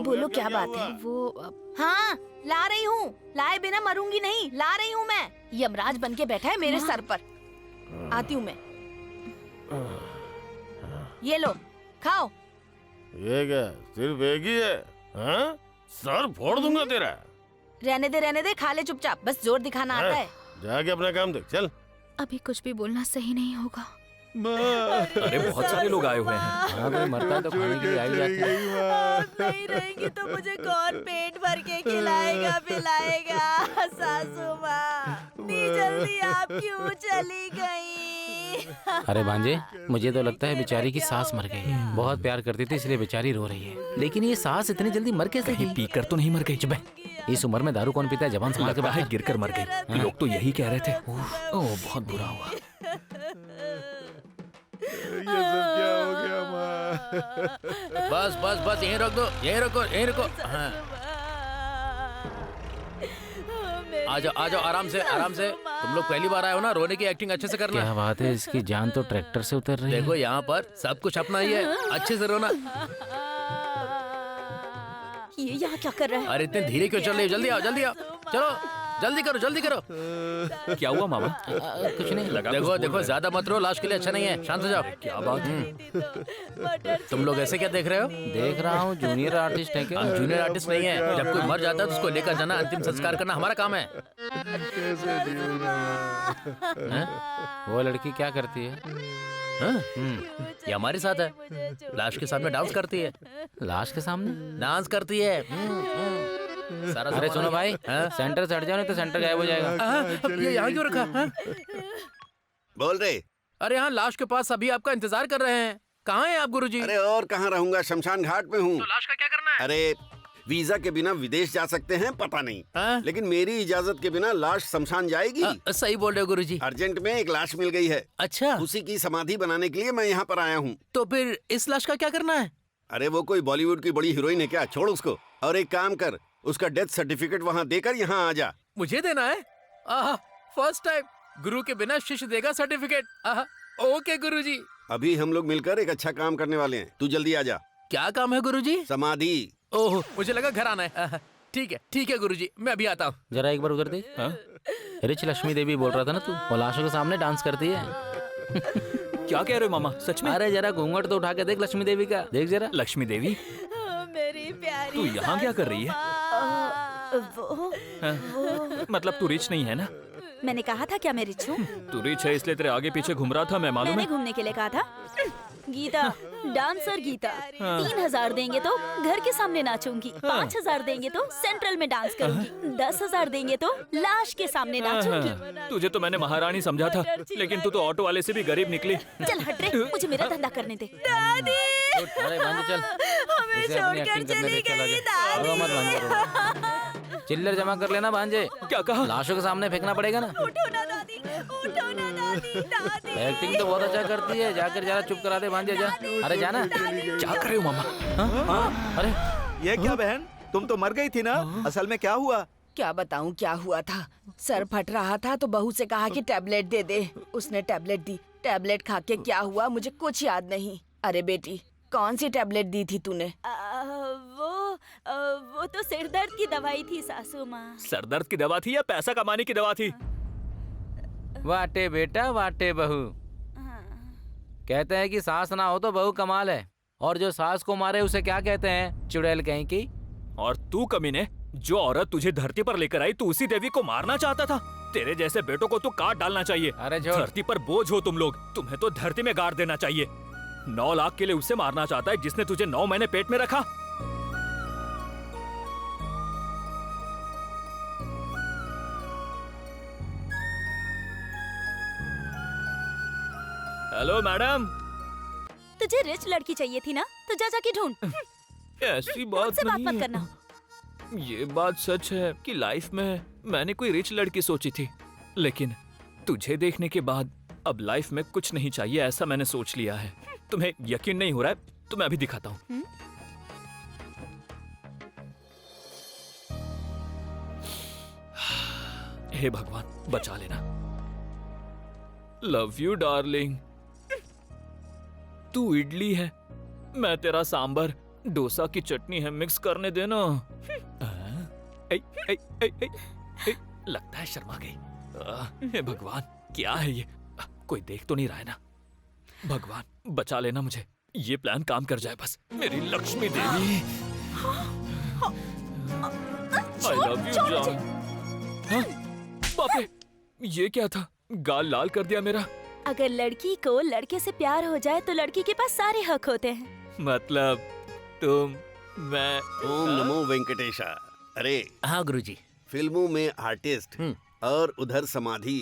बोलो क्या बात है? वो हाँ, ला रही हूँ। लाए बिना मरूंगी नहीं। ला रही हूँ मैं। यमराज बन के बैठा है मेरे सर पर। आती हूँ मैं। ये लो, खाओ। ये क्या सिर्फ एक ही है? हाँ? सर फोड़ दूंगा तेरा। रहने दे, खा ले चुपचाप। बस जोर दिखाना आता है। जाके अपना काम देख। चल। अभी कुछ भी बोलना सही नहीं होगा। अरे बहुत सारे लोग आए हुए हैं। हाँ कोई मरता है तो खाने के लिए आई जाती है। आप नहीं रहेंगी तो मुझे कौन पेट भर के खिलाएगा पिलाएगा? सासू माँ, इतनी जल्दी आप क्यों चली गई? अरे भांजे, मुझे तो लगता है बेचारी की सास मर गई है। बहुत प्यार करती थी इसलिए बेचारी रो रही है। लेकिन ये सास इतनी जल्दी मर कैसे गई? पीकर तो नहीं मर गई? चुप है। इस उम्र में दारू कौन पीता है? जबान संभाल के बात कर। गिरकर मर गई। लोग तो यही कह रहे थे। ओह बहुत बुरा हुआ। ये सब क्या हो गया माँ? बस बस बस यहीं रख दो, यहीं रखो, यहीं रखो। हाँ। आ जाओ आराम से, आराम से। तुम लोग पहली बार आए हो ना, रोने की एक्टिंग अच्छे से करना। क्या बात है, इसकी जान तो ट्रैक्टर से उतर रही है। देखो यहाँ पर सब कुछ अपना ही है, अच्छे से रोना। ये यहाँ क्या कर रहा है? अरे इतने धीरे क्यों चल रही हो? जल्दी आओ, जल्दी आओ। चलो जल्दी करो, जल्दी करो। क्या हुआ मामा? कुछ नहीं लगा। देखो देखो, ज्यादा मत रो, लाश के लिए अच्छा नहीं है। शांत हो जाओ। क्या बात है? तुम लोग ऐसे क्या देख रहे हो? देख रहा हूँ जूनियर आर्टिस्ट है क्या? जूनियर आर्टिस्ट नहीं है। जब कोई मर जाता है तो उसको लेकर जाना, अंतिम संस्कार करना हमारा काम है। वो लड़की क्या करती है? ये हमारे साथ है। लाश के सामने डांस करती है। लाश के सामने डांस करती है। सारा अरे सुनो भाई, सेंटर से हट जाओ नहीं तो सेंटर गायब हो जाएगा। ये यहाँ क्यों रखा? बोल रहे। अरे यहाँ लाश के पास सभी आपका इंतजार कर रहे हैं। कहाँ हैं आप गुरुजी? अरे और कहाँ रहूंगा, शमशान घाट पे हूँ। तो लाश का क्या करना है? अरे वीजा के बिना विदेश जा सकते हैं पता नहीं, लेकिन मेरी इजाजत के बिना लाश शमशान जाएगी? सही बोल रहे हो गुरुजी। अर्जेंट में एक लाश मिल गई है। अच्छा, उसी की समाधि बनाने के लिए मैं यहाँ पर आया हूँ। तो फिर इस लाश का क्या करना है? अरे वो कोई बॉलीवुड की बड़ी हीरोइन है क्या? छोड़ उसको और एक काम कर, उसका डेथ सर्टिफिकेट वहाँ देकर यहाँ आ जा। मुझे देना है? फर्स्ट टाइम गुरु के बिना शिष्य देगा सर्टिफिकेट। ओके गुरुजी। अभी हम लोग मिलकर एक अच्छा काम करने वाले हैं, तू जल्दी आ जा। क्या काम है गुरुजी? समाधि। ओह, मुझे लगा घर आना है। ठीक है गुरुजी, मैं अभी आता हूँ। जरा एक बार उधर देख। रिच लक्ष्मी देवी बोल रहा था ना तू, वो लाशों के सामने डांस करती है। क्या कह रहे हो मामा? सच में? अरे जरा घूंघट तो उठा के देख लक्ष्मी देवी का, देख जरा। लक्ष्मी देवी? मेरी प्यारी तू यहाँ क्या कर रही है? वो मतलब तू रिच नहीं है ना? मैंने कहा था क्या मैं रिच हूँ? तू रिच है इसलिए तेरे आगे पीछे घूम रहा था, मैं मालूम मैंने है। घूमने के लिए कहा था। गीता, डांसर गीता। हाँ। 3000 देंगे तो घर के सामने नाचूंगी, 5000 देंगे तो सेंट्रल में डांस करूंगी, 10,000 देंगे तो लाश के सामने नाचूंगी। तुझे तो मैंने महारानी समझा था, लेकिन तू तो ऑटो वाले से भी गरीब निकली। चल हट रे, मुझे मेरा धंधा करने दे। दादी, अरे भांजे चल, हमें इसे अपनी छोड़कर एक्टिंग करने चली दे, चला गई जा। रो मत भांजे, रो। दादी। चिल्लर जमा कर लेना भांजे। क्या कहा? लाशों के सामने फेंकना पड़ेगा ना। उठो ना दादी, उठो ना दादी, दादी। एक्टिंग तो बहुत अच्छा करती है, जाकर जरा चुप करा दे भांजे, जा। अरे जाना। क्या कर रहे हो मामा? अरे ये क्या बहन, तुम तो मर गई थी ना? असल में क्या हुआ? क्या बताऊं क्या हुआ था। सर फट रहा था तो बहू से कहा कि टैबलेट दे दे। उसने टैबलेट दी। टैबलेट खा के क्या हुआ मुझे कुछ याद नहीं। अरे बेटी, कौन सी टैबलेट दी थी तूने? वो तो सिर दर्द की दवाई थी सासू माँ। सर दर्द की दवा थी या पैसा कमाने की दवा थी? वाटे बेटा वाटे बहू। कहते हैं कि सास ना हो तो बहू कमाल है, और जो सास को मारे उसे क्या कहते हैं? चुड़ैल कहीं की। और तू कमीने, जो औरत तुझे धरती पर लेकर आई, तू उसी देवी को मारना चाहता था। तेरे जैसे बेटों को तो काट डालना चाहिए। अरे धरती पर बोझ हो तुम लोग, तुम्हें तो धरती में गाड़ देना चाहिए। 9 लाख के लिए उसे मारना चाहता है जिसने तुझे 9 महीने पेट में रखा। Hello madam. तुझे रिच लड़की चाहिए थी ना, तो जा जाके ढूंढ। ऐसी बात मुझसे बात नहीं मत है। करना। ये बात सच है कि लाइफ में मैंने कोई रिच लड़की सोची थी, लेकिन तुझे देखने के बाद अब लाइफ में कुछ नहीं चाहिए ऐसा मैंने सोच लिया है। तुम्हें यकीन नहीं हो रहा है तो मैं अभी दिखाता हूँ। हे भगवान बचा लेना। Love you darling. तू इडली है, मैं तेरा सांबर, डोसा की चटनी है, मिक्स करने देना। लगता है शर्मा गई। हे भगवान क्या है ये? कोई देख तो नहीं रहा है ना? भगवान बचा लेना मुझे, ये प्लान काम कर जाए बस। मेरी लक्ष्मी देवी। आई लव यू जान। हाँ? बाप रे, ये क्या था? गाल लाल कर दिया मेरा। अगर लड़की को लड़के से प्यार हो जाए तो लड़की के पास सारे हक होते हैं। मतलब तुम, मैं। ओम नमो वेंकटेशा। अरे हाँ गुरुजी। फिल्मों में आर्टिस्ट और उधर समाधि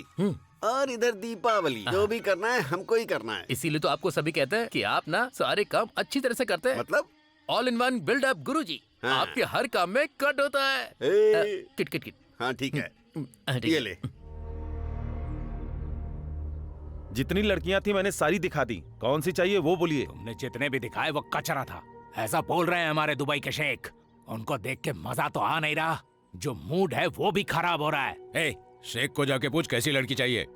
और इधर दीपावली, जो भी करना है हमको ही करना है। इसीलिए तो आपको सभी कहते हैं कि आप ना सारे काम अच्छी तरह से करते हैं। मतलब all in one build up गुरुजी। हाँ। आपके हर काम में कट होता है। Kit kit kit. हाँ ठीक है, ठीक ये है। ले। जितनी लड़कियां थी मैंने सारी दिखा दी, कौन सी चाहिए वो बोलिए। तुमने जितने भी दिखाए वो कचरा था, ऐसा बोल रहे हैं हमारे दुबई के शेख। उनको देख के मजा तो आ नहीं रहा, जो मूड है वो भी खराब हो रहा है। ए, शेख को जाके पूछ कैसी लड़की चाहिए।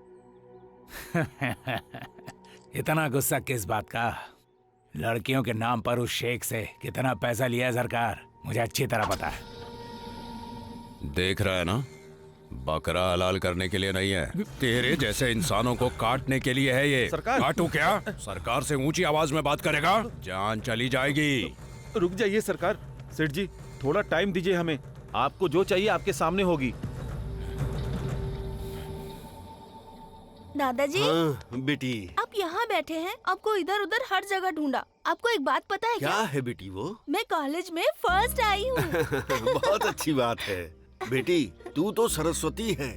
इतना गुस्सा किस बात का? लड़कियों के नाम पर उस शेख से कितना पैसा लिया है सरकार, मुझे अच्छी तरह पता है। देख रहा है ना, बकरा हलाल करने के लिए नहीं है, तेरे जैसे इंसानों को काटने के लिए है ये। सरकार। काटू क्या? सरकार से ऊंची आवाज में बात करेगा, जान चली जाएगी। रुक जाइए सरकार। सेठ जी थोड़ा टाइम दीजिए हमें, आपको जो चाहिए आपके सामने होगी। दादाजी, हाँ बेटी। आप यहाँ बैठे हैं, आपको इधर उधर हर जगह ढूंढा। आपको एक बात पता है क्या है बेटी वो? मैं कॉलेज में फर्स्ट आई हूँ। बहुत अच्छी बात है बेटी, तू तो सरस्वती है,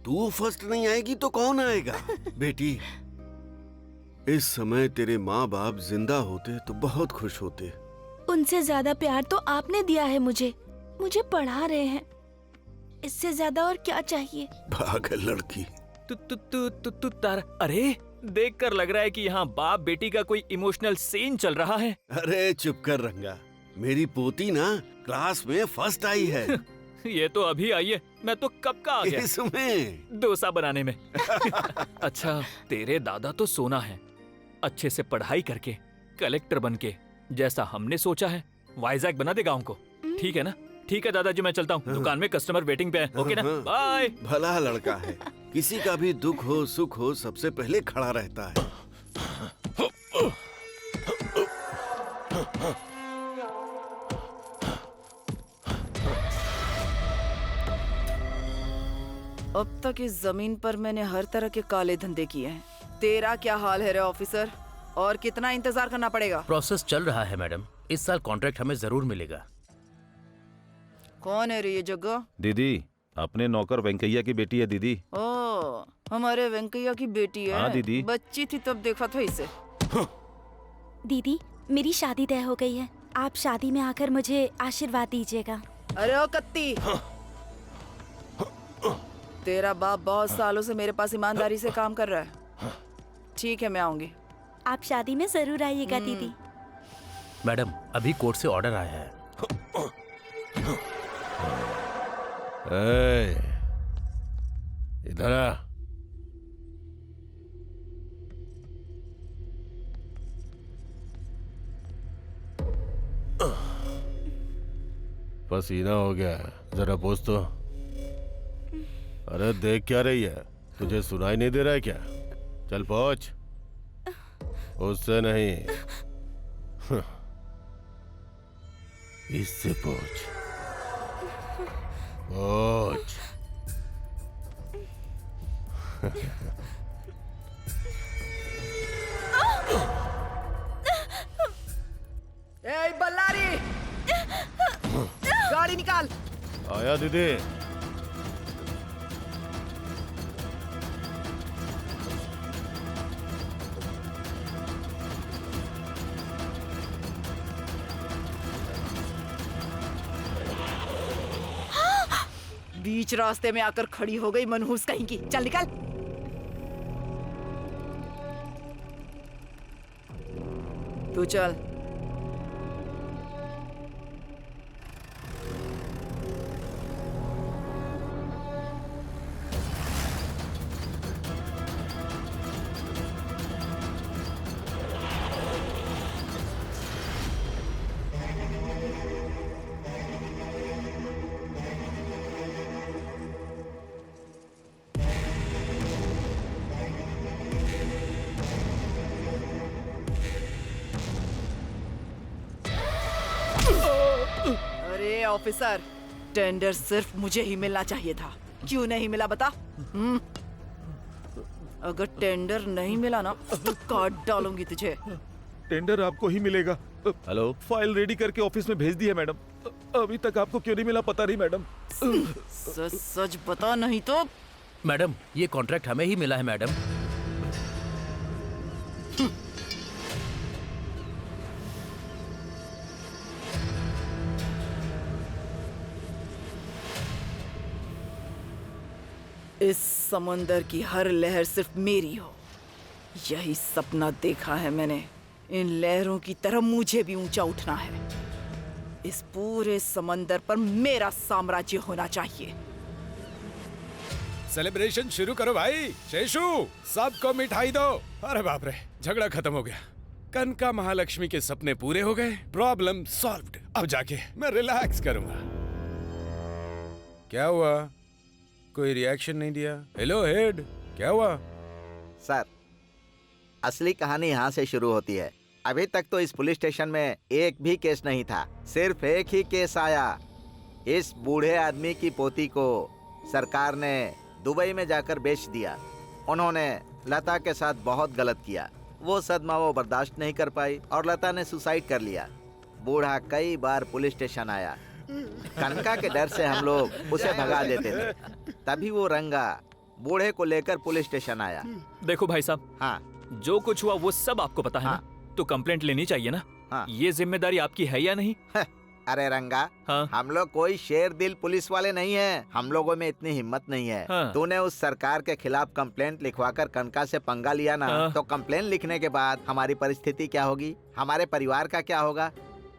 तू फर्स्ट नहीं आएगी तो कौन आएगा? बेटी, इस समय तेरे माँ बाप जिंदा होते तो बहुत खुश होते। उनसे ज्यादा प्यार तो आपने दिया है मुझे पढ़ा रहे हैं, इससे ज्यादा और क्या चाहिए? पागल लड़की। तू तारा। अरे देखकर लग रहा है कि यहाँ बाप बेटी का कोई इमोशनल सीन चल रहा है। अरे चुप कर रंगा, मेरी पोती ना क्लास में फर्स्ट आई है। ये तो अभी आई है, मैं तो कब का आ गया इसमें डोसा बनाने में। अच्छा, तेरे दादा तो सोना है, अच्छे से पढ़ाई करके कलेक्टर बनके, जैसा हमने सोचा है वाइजैक बना दे गांव को। ठीक है ना? ठीक है दादाजी, मैं चलता हूँ, दुकान में कस्टमर वेटिंग पे है। ओके ना? बाय। भला लड़का है, किसी का भी दुख हो सुख हो सबसे पहले खड़ा रहता है। अब तक इस जमीन पर मैंने हर तरह के काले धंधे किए हैं। तेरा क्या हाल है रे ऑफिसर? और कितना इंतजार करना पड़ेगा? प्रोसेस चल रहा है मैडम, इस साल कॉन्ट्रैक्ट हमें जरूर मिलेगा। कौन है रे ये जग्गा? दीदी, अपने नौकर वेंकैया की बेटी है दीदी। ओ, हमारे वेंकैया की बेटी है। हाँ दीदी। बच्ची थी तब देखा था इसे। दीदी, मेरी शादी तय हो गई है। आप शादी में आकर मुझे आशीर्वाद दीजिएगा। अरे ओ कत्ती, तेरा बाप बहुत सालों से मेरे पास ईमानदारी से काम कर रहा है। ठीक है, मैं आऊंगी। आप शादी में जरूर आइएगा दीदी। मैडम, अभी कोर्ट से ऑर्डर आया है। इधर आ। पसीना हो गया है, जरा पोंछ तो। अरे देख क्या रही है, तुझे सुनाई नहीं दे रहा है क्या? चल पोंछ। उससे नहीं, इससे पोंछ। पोंछ। ए बल्लारी, गाड़ी निकाल। आया दीदी। बीच रास्ते में आकर खड़ी हो गई मनहूस कहीं की। चल निकल। तू चल। अरे ऑफिसर, टेंडर सिर्फ मुझे ही मिलना चाहिए था। क्यों नहीं मिला बता? अगर टेंडर नहीं मिला ना तो काट डालूंगी तुझे। टेंडर आपको ही मिलेगा। हेलो, फाइल रेडी करके ऑफिस में भेज दी है मैडम। अभी तक आपको क्यों नहीं मिला पता नहीं मैडम। सच सच बता, नहीं तो। मैडम, ये कॉन्ट्रैक्ट हमें ही मिला है मैडम। इस समंदर की हर लहर सिर्फ मेरी हो, यही सपना देखा है मैंने। इन लहरों की तरह मुझे भी ऊंचा उठना है। इस पूरे समंदर पर मेरा साम्राज्य होना चाहिए। सेलिब्रेशन शुरू करो भाई। शेषू, सबको मिठाई दो। अरे बाप रे, झगड़ा खत्म हो गया। कनका महालक्ष्मी के सपने पूरे हो गए। Problem solved. अब जाके मैं रिलैक्स करूंगा। क्या हुआ? कोई रिएक्शन नहीं दिया? हेलो हेड, क्या हुआ? सर, असली कहानी यहाँ से शुरू होती है। अभी तक तो इस पुलिस स्टेशन में एक भी केस नहीं था। सिर्फ एक ही केस आया। इस बूढ़े आदमी की पोती को सरकार ने दुबई में जाकर बेच दिया। उन्होंने लता के साथ बहुत गलत किया। वो सदमा वो बर्दाश्त नहीं कर पाई और लता ने सुसाइड कर लिया। बूढ़ा कई बार पुलिस स्टेशन आया। कनका के डर से हम लोग उसे भगा देते थे। तभी वो रंगा बूढ़े को लेकर पुलिस स्टेशन आया। देखो भाई साहब, हाँ, जो कुछ हुआ वो सब आपको पता है हाँ, ना? तो कंप्लेंट लेनी चाहिए ना? हाँ। ये जिम्मेदारी आपकी है या नहीं? अरे रंगा, हाँ? हम लोग कोई शेर दिल पुलिस वाले नहीं हैं। हम लोगों में इतनी हिम्मत नहीं है। हाँ। तूने उस सरकार के खिलाफ कंप्लेंट लिखवाकर कनका से पंगा लिया ना, हाँ। तो कंप्लेंट लिखने के बाद हमारी परिस्थिति क्या होगी? हमारे परिवार का क्या होगा?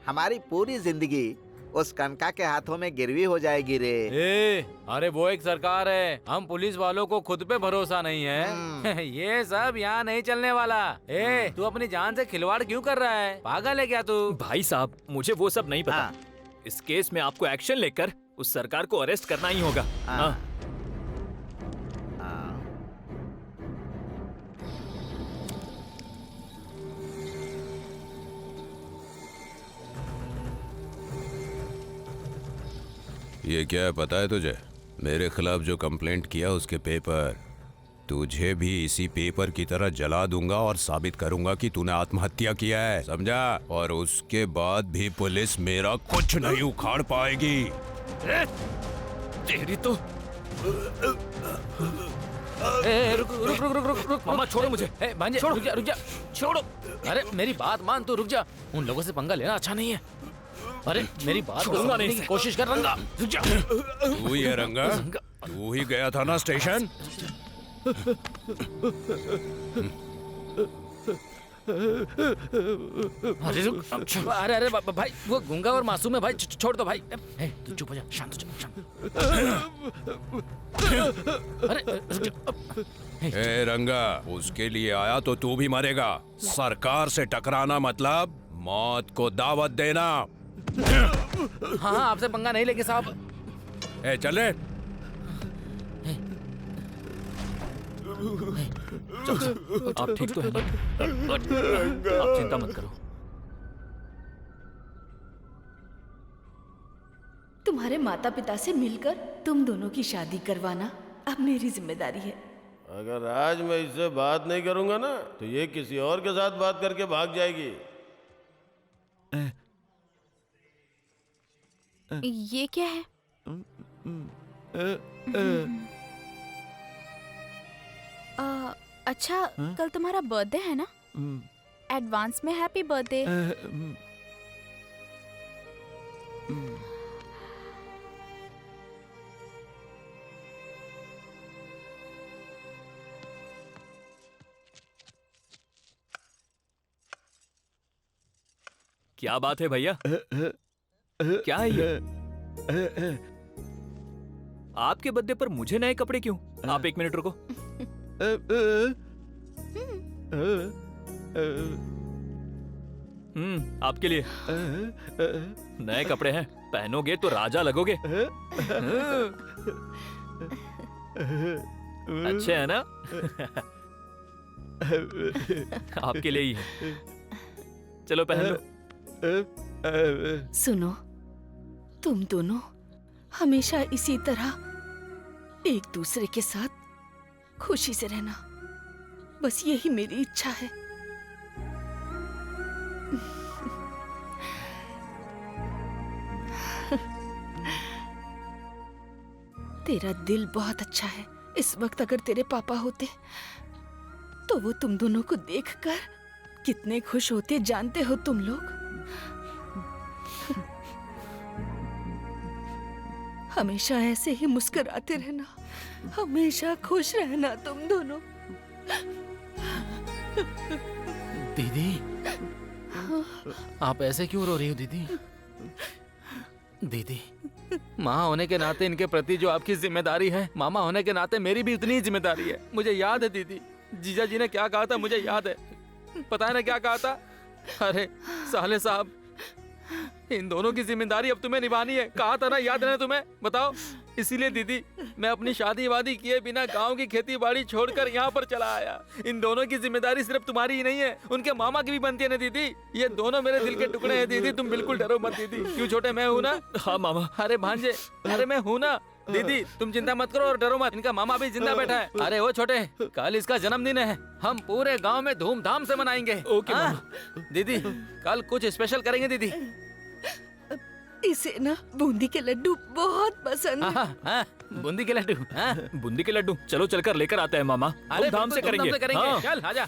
हमारी पूरी जिंदगी उस कनका के हाथों में गिरवी हो जाएगी रे। अरे वो एक सरकार है, हम पुलिस वालों को खुद पे भरोसा नहीं है। ये सब यहाँ नहीं चलने वाला। तू अपनी जान से खिलवाड़ क्यों कर रहा है? पागल है क्या तू? भाई साहब, मुझे वो सब नहीं पता। हाँ। इस केस में आपको एक्शन लेकर उस सरकार को अरेस्ट करना ही होगा। हाँ। ये क्या है पता है तुझे? मेरे खिलाफ जो कंप्लेंट किया उसके पेपर तुझे भी इसी पेपर की तरह जला दूंगा और साबित करूंगा कि तूने आत्महत्या किया है, समझा? और उसके बाद भी पुलिस मेरा कुछ नहीं उखाड़ पाएगी। तेरी तो रुक रुक रुक रुक रुक रुक मामा छोड़ो मुझे। भांजे छोड़ो। रुक जा छोड़ो। अरे मेरी बात मान, तू रुक जा। उन लोगों से पंगा लेना अच्छा नहीं है। अरे मेरी बात को छोड़ूंगा समझने नहीं की कोशिश कर रंगा। रुक जा। तू ही है रंगा? तू ही गया था ना स्टेशन? अरे रुक। अरे अरे भाई वो गूंगा और मासूम है भाई, छोड़ दो भाई। तू चुप हो जा, शांत हो जा, शांत। अरे रुक जा। ए रंगा, उसके लिए आया तो तू भी मरेगा। सरकार से टकराना मतलब मौत को दावत देना। हाँ आपसे पंगा नहीं लेंगे साहब। ए चले। आप ठीक तो है ना? आप चिंता मत करो। तुम्हारे माता पिता से मिलकर तुम दोनों की शादी करवाना अब मेरी जिम्मेदारी है। अगर आज मैं इससे बात नहीं करूंगा ना तो ये किसी और के साथ बात करके भाग जाएगी। ये क्या है? अच्छा कल तुम्हारा बर्थडे है ना? एडवांस में हैप्पी बर्थडे। क्या बात है भैया? क्या है ये? आपके बर्थडे पर मुझे नए कपड़े क्यों? आप एक मिनट रुको। आपके लिए नए कपड़े हैं, पहनोगे तो राजा लगोगे। अच्छे है ना? आपके लिए ही है। चलो पहन लो। सुनो, तुम दोनों हमेशा इसी तरह एक दूसरे के साथ खुशी से रहना, बस यही मेरी इच्छा है। तेरा दिल बहुत अच्छा है। इस वक्त अगर तेरे पापा होते तो वो तुम दोनों को देखकर कितने खुश होते, जानते हो तुम लोग? हमेशा ऐसे ही मुस्कुराते रहना, हमेशा खुश रहना तुम दोनों। दीदी, आप ऐसे क्यों रो रही हो दीदी? दीदी, माँ होने के नाते इनके प्रति जो आपकी जिम्मेदारी है, मामा होने के नाते मेरी भी उतनी ही जिम्मेदारी है। मुझे याद है दीदी, जीजा जी ने क्या कहा था, मुझे याद है। पता है ना क्या कहा था? अरे साले साहब, इन दोनों की जिम्मेदारी अब तुम्हें निभानी है, कहा था ना, याद है ना तुम्हें? बताओ। इसीलिए दीदी मैं अपनी शादी वादी किए बिना गांव की खेती बाड़ी छोड़कर यहाँ पर चला आया। इन दोनों की जिम्मेदारी सिर्फ तुम्हारी ही नहीं है, उनके मामा की भी बनती है ना दीदी। ये दोनों मेरे दिल के टुकड़े हैं दीदी, तुम बिल्कुल डरो मत दीदी। क्यों छोटे, मैं हूँ ना? हाँ मामा। अरे भांजे, अरे मैं हूँ ना दीदी, तुम चिंता मत करो और डरो मत। इनका मामा भी जिंदा बैठा है। अरे वो छोटे, कल इसका जन्मदिन है, हम पूरे गांव में धूमधाम से मनाएंगे। ओके मामा। दीदी कल कुछ स्पेशल करेंगे दीदी। इसे ना बूंदी के लड्डू बहुत पसंद है। बूंदी के लड्डू? बूंदी के लड्डू, चलो चलकर लेकर आते हैं मामा। धूमधाम से करेंगे। हाँ। चल आजा।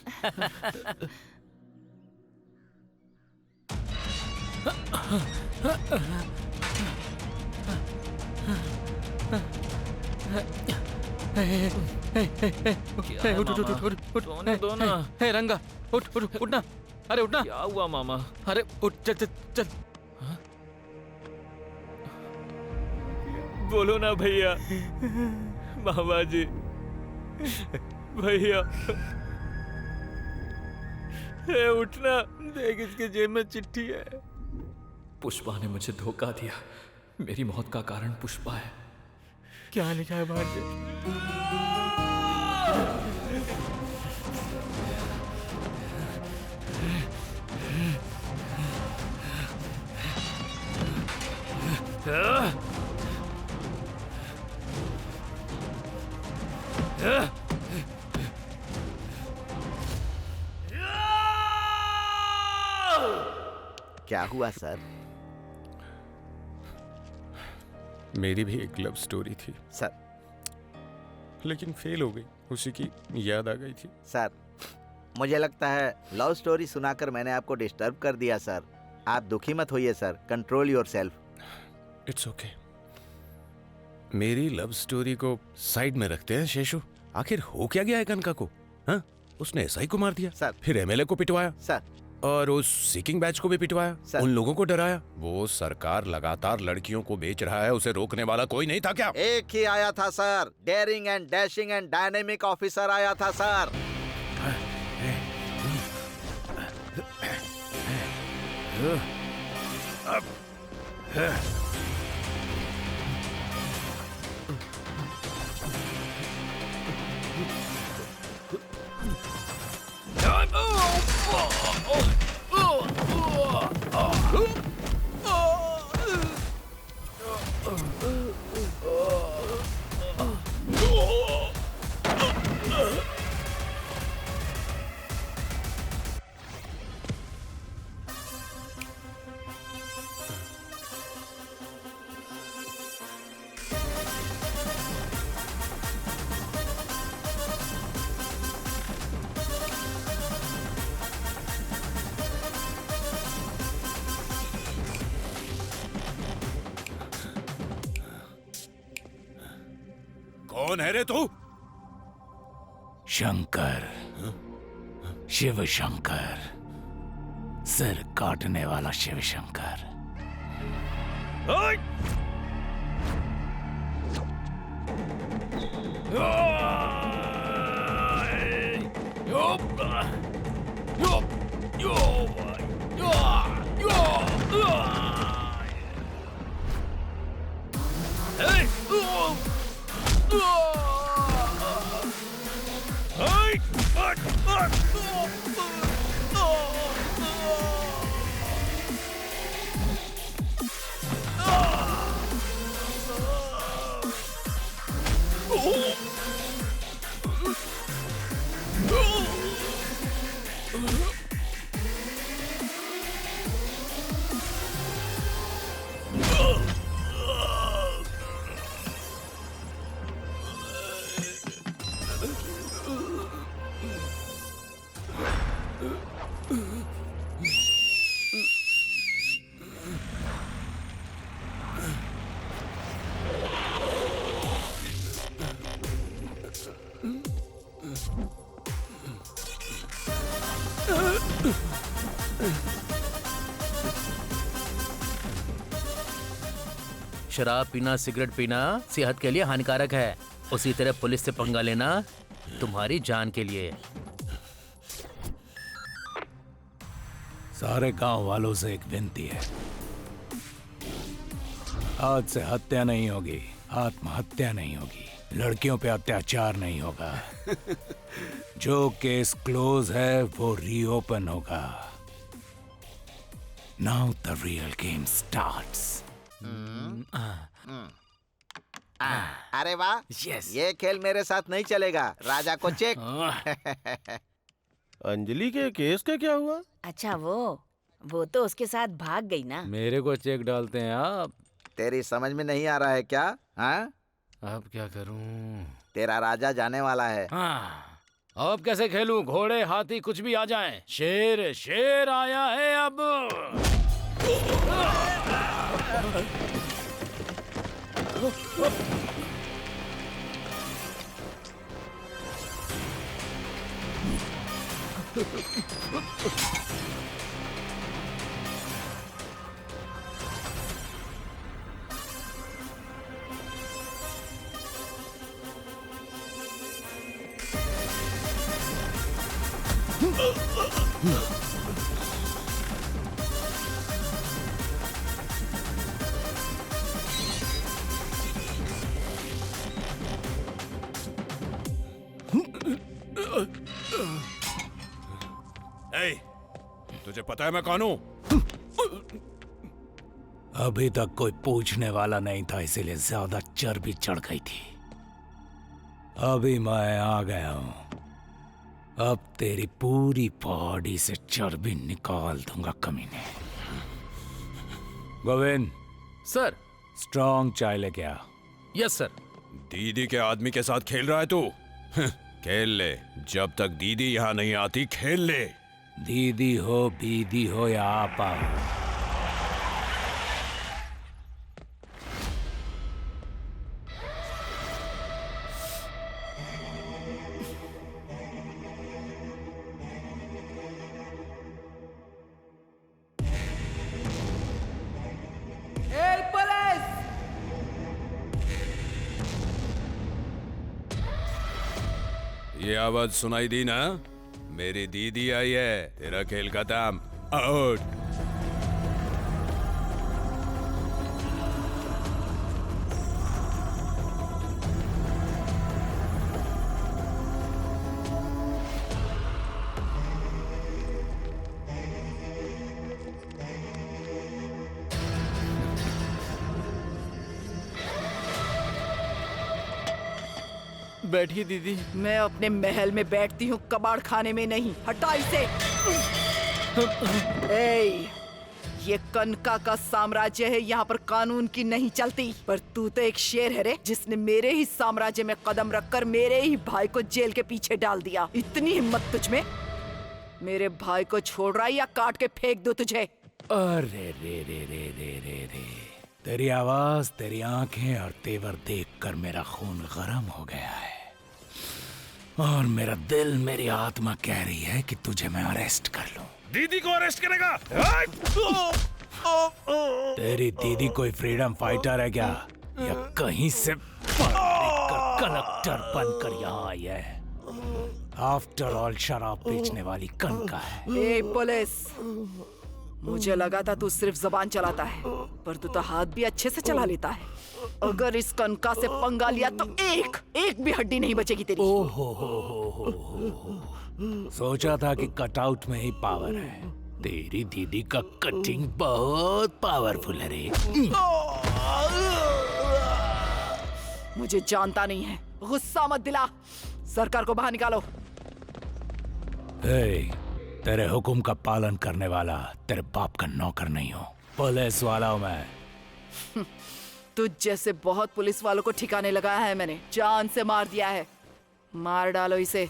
उठ रंगा, उठना। अरे उठना। क्या हुआ मामा? अरे उठ, चल चल चल। बोलो ना भैया। मामा जी, भैया उठना, देख इसके जेब में चिट्ठी है। पुष्पा ने मुझे धोखा दिया, मेरी मौत का कारण पुष्पा है। क्या लिखा है भांजे? क्या हुआ सर? मेरी भी एक लव स्टोरी थी सर, लेकिन फेल हो गई। उसी की याद आ गई थी। सर मुझे लगता है लव स्टोरी सुनाकर मैंने आपको डिस्टर्ब कर दिया सर। आप दुखी मत होइए sir, control yourself. It's okay. मेरी लव स्टोरी को साइड में रखते हैं शेषु। आखिर हो क्या गया है कनका को? हाँ, उसने एसआई को मार दिया सर, फिर एमएलए को पिटवाया सर, और उस सीकिंग बैच को भी पिटवाया सर। उन लोगों को डराया। वो सरकार लगातार लड़कियों को बेच रहा है, उसे रोकने वाला कोई नहीं था क्या? एक ही आया था sir, daring and dashing and dynamic officer आया था सर। कौन है रे तू? शंकर, शिव शंकर, सिर काटने वाला शिव शंकर। शराब पीना, सिगरेट पीना सेहत के लिए हानिकारक है। उसी तरह पुलिस से पंगा लेना तुम्हारी जान के लिए। सारे गांव वालों से एक विनती है, आज से हत्या नहीं होगी, आत्महत्या नहीं होगी, लड़कियों पे अत्याचार नहीं होगा। जो केस क्लोज है वो रीओपन होगा। Now the real game starts. अरे वाह, ये खेल मेरे साथ नहीं चलेगा। राजा को चेक। अंजलि के केस का क्या हुआ? अच्छा वो तो उसके साथ भाग गई ना। मेरे को चेक डालते हैं आप। तेरी समझ में नहीं आ रहा है क्या? हाँ, अब क्या करूं? तेरा राजा जाने वाला है। हाँ, अब कैसे खेलूं? घोड़े हाथी कुछ भी आ जाएं। शेर शेर आया है अब। तुझे पता है मैं कौन हूं? अभी तक कोई पूछने वाला नहीं था, इसीलिए ज्यादा चर्बी चढ़ गई थी। अभी मैं आ गया हूँ। अब तेरी पूरी बॉडी से चर्बी निकाल दूंगा कमीने। गोविंद सर। स्ट्रॉन्ग चाय लेके आ। Yes sir. दीदी के आदमी के साथ खेल रहा है तू? खेल ले, जब तक दीदी यहाँ नहीं आती खेल ले। दीदी हो, बीदी हो या आपा हो, ये आवाज सुनाई दी ना? मेरी दीदी आई है, तेरा खेल खत्म, आउट। बैठिए दीदी। मैं अपने महल में बैठती हूँ, कबाड़ खाने में नहीं। हटा इसे। ए, ये कनका का साम्राज्य है, यहाँ पर कानून की नहीं चलती। पर तू तो एक शेर है रे, जिसने मेरे ही साम्राज्य में कदम रखकर मेरे ही भाई को जेल के पीछे डाल दिया। इतनी हिम्मत तुझ में? मेरे भाई को छोड़ रहा है या काट के फेंक दो तुझे? अरे रे रे रे रे रे रे, तेरी आवाज, तेरी आंखें और तेवर देखकर मेरा खून गर्म हो गया है और मेरा दिल, मेरी आत्मा कह रही है कि तुझे मैं अरेस्ट कर लूं। दीदी को अरेस्ट करेगा? तेरी दीदी कोई फ्रीडम फाइटर है क्या, या कहीं से कलेक्टर बनकर यहाँ आई है? आफ्टर ऑल शराब बेचने वाली कनका है। ए पुलिस, मुझे लगा था तू सिर्फ जबान चलाता है, पर तू तो हाथ भी अच्छे से चला लेता है। अगर इस कनका से पंगा लिया तो एक भी हड्डी नहीं बचेगी तेरी। सोचा था कि कटआउट में ही पावर है, तेरी दीदी का कटिंग बहुत पावरफुल है रे। मुझे जानता नहीं है, गुस्सा मत दिला। सरकार को बाहर निकालो। तेरे हुक्म का पालन करने वाला तेरे बाप का नौकर नहीं हो, पुलिस वाला हूं मैं। तुझ जैसे बहुत पुलिस वालों को ठिकाने लगाया है मैंने, जान से मार दिया है। मार डालो इसे।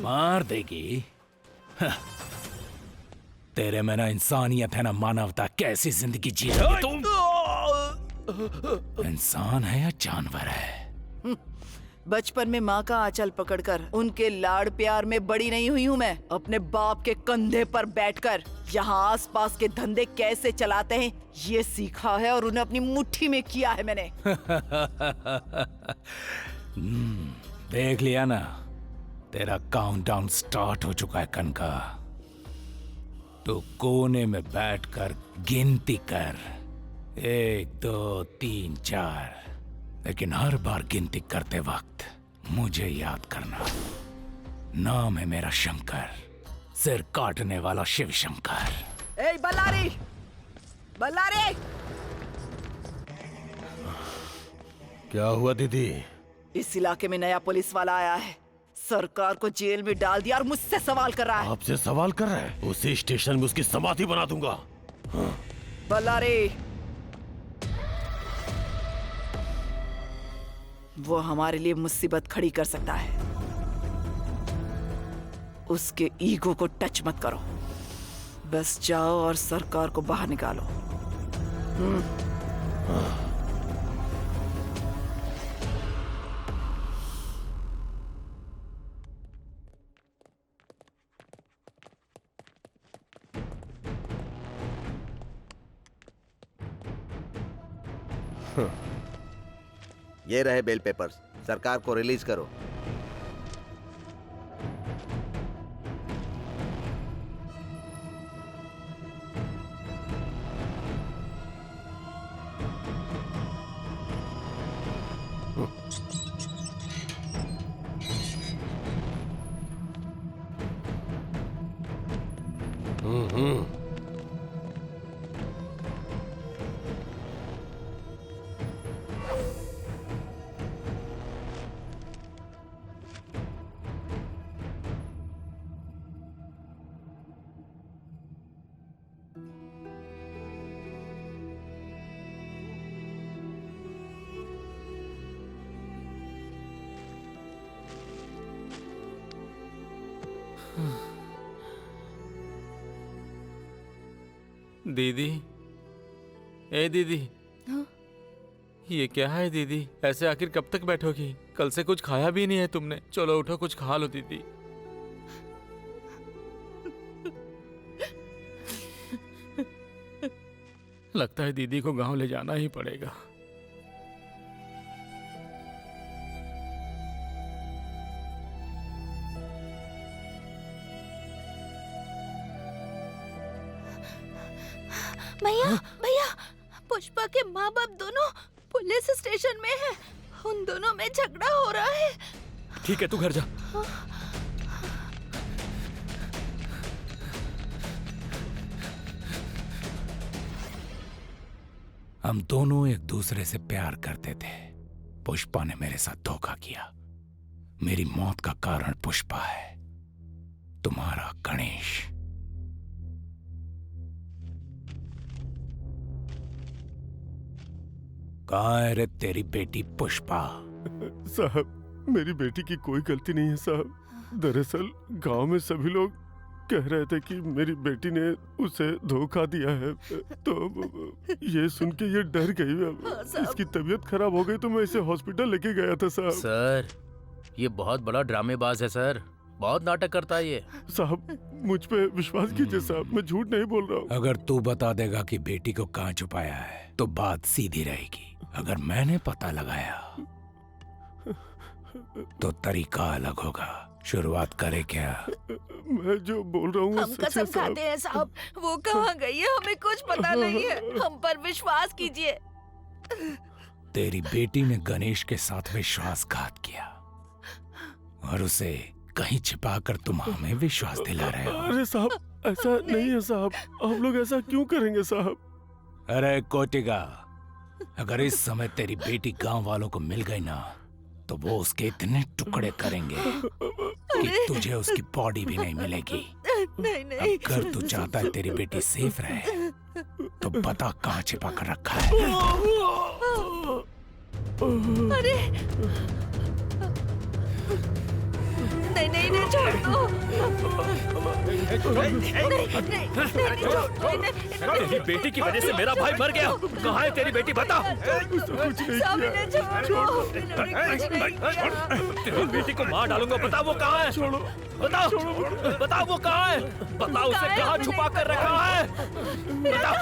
मार देगी? तेरे में ना इंसानियत है ना मानवता, कैसी जिंदगी जी रहे हो तुम? इंसान है या जानवर है? बचपन में माँ का आंचल पकड़कर उनके लाड़ प्यार में बड़ी नहीं हुई हूँ मैं। अपने बाप के कंधे पर बैठकर यहाँ आसपास के धंधे कैसे चलाते हैं ये सीखा है और उन्हें अपनी मुट्ठी में किया है मैंने। देख लिया ना, तेरा काउंटडाउन स्टार्ट हो चुका है कनका। तो कोने में बैठकर गिनती कर, 1 2 3 4, लेकिन हर बार गिनती करते वक्त मुझे याद करना, नाम है मेरा शंकर, सिर काटने वाला शिव शंकर। ए बल्लारी, बल्लारी! क्या हुआ दीदी? इस इलाके में नया पुलिस वाला आया है, सरकार को जेल में डाल दिया और मुझसे सवाल कर रहा है। आपसे सवाल कर रहा है? उसी स्टेशन में उसकी समाधि बना दूंगा। बल्लारी, वो हमारे लिए मुसीबत खड़ी कर सकता है। उसके ईगो को टच मत करो, बस जाओ और सरकार को बाहर निकालो। ये रहे बेल पेपर्स, सरकार को रिलीज करो। दीदी, ए दीदी, हाँ? ये क्या है दीदी? ऐसे आखिर कब तक बैठोगी? कल से कुछ खाया भी नहीं है तुमने। चलो उठो, कुछ खा लो दीदी। लगता है दीदी को गांव ले जाना ही पड़ेगा। भैया, भैया, पुष्पा के माँ बाप दोनों पुलिस स्टेशन में हैं। उन दोनों में झगड़ा हो रहा है। ठीक है, तू घर जा। हम दोनों एक दूसरे से प्यार करते थे। पुष्पा ने मेरे साथ धोखा किया। मेरी मौत का कारण पुष्पा है, तुम्हारा गणेश। कहाँ है रे तेरी बेटी पुष्पा? साहब, मेरी बेटी की कोई गलती नहीं है साहब। दरअसल गांव में सभी लोग कह रहे थे कि मेरी बेटी ने उसे धोखा दिया है, तो ये सुन के ये डर गई। इसकी तबीयत खराब हो गई तो मैं इसे हॉस्पिटल लेके गया था साहब। सर, ये बहुत बड़ा ड्रामेबाज है सर, बहुत नाटक करता है ये। साहब, मुझ पे विश्वास कीजिए साहब, मैं झूठ नहीं बोल रहा हूँ। अगर तू बता देगा कि बेटी को कहाँ छुपाया है तो बात सीधी रहेगी। अगर मैंने पता लगाया तो तरीका अलग होगा। शुरुआत करे क्या? मैं जो बोल रहा हूँ हम कसम खाते हैं साहब, वो कहाँ गई है हमें कुछ पता नहीं है। हम पर विश्वास कीजिए। तेरी बेटी ने गणेश के साथ विश्वासघात किया और उसे कहीं छिपाकर तुम हमें विश्वास दिला रहे हो। अरे साहब, ऐसा नहीं है साहब। आप लोग ऐसा क्यों करेंगे साहब? अरे कोटिका, अगर इस समय तेरी बेटी गांव वालों को मिल गई ना तो वो उसके इतने टुकड़े करेंगे कि तुझे उसकी बॉडी भी नहीं मिलेगी। नहीं नहीं। अगर तू चाहता है तेरी बेटी सेफ रहे तो बता कहाँ छिपा कर रखा है। अरे नहीं नहीं नहीं, छोड़ दो। तेरी बेटी की वजह से मेरा भाई मर गया। कहाँ है तेरी बेटी? बता। तेरी बेटी को मार डालूंगा। बता वो कहाँ है? बताओ, बताओ वो कहाँ है? बताओ उसे कहाँ छुपा कर रखा है? बता।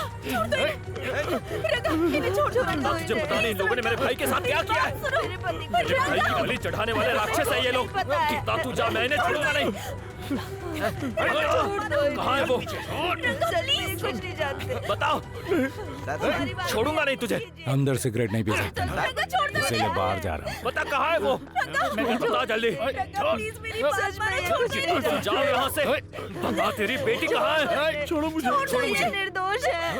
तुझे पता नहीं लोगों ने मेरे भाई के साथ क्या किया है? मेरे भाई की बलि चढ़ाने वाले राक्षस है ये लोग। कितना तू जा, मैं इन्हें छोड़ूंगा नहीं। कहाँ है वो? कुछ नहीं जानते। बताओ, छोड़ूंगा नहीं तुझे। अंदर सिगरेट नहीं पी सकते, इसीलिए बाहर जा रहा हूँ। बता कहाँ है वो? बता जल्दी। जाओ यहाँ से। बता तेरी बेटी कहाँ है? छोड़ो मुझे, छोड़ो मुझे। निर्दोष है।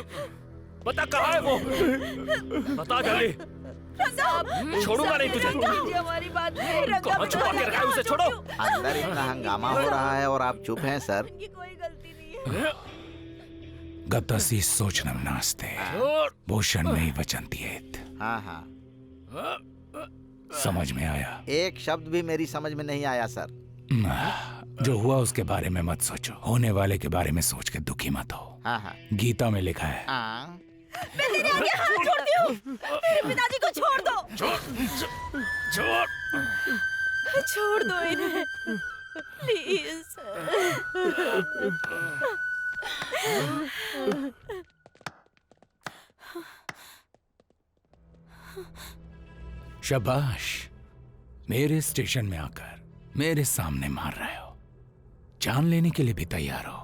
बता कहाँ है वो? बता जल्दी। छोड़ूंगा नहीं तुझे। हमारी बात कहाँ छुपा के रखा है उसे? छोड़ो। अंदर इतना हंगामा हो रहा है और आप चुप हैं सर। कोई गलती नहीं है। गतसी सोचनम नास्ते भूषण में वचनतीयेत। हाँ हाँ, समझ में आया? एक शब्द भी मेरी समझ में नहीं आया सर। जो हुआ उसके बारे में मत सोचो, होने वाले के बारे में सोच के दुखी मत हो। हाँ हाँ, गीता में लिखा है, मैं तेरे आगे हाथ जोड़ती हूँ, मेरे पिताजी को छोड़ दो। छोड़ दो इन्हें, प्लीज। शाबाश, मेरे स्टेशन में आकर मेरे सामने मार रहे हो। जान लेने के लिए भी तैयार हो।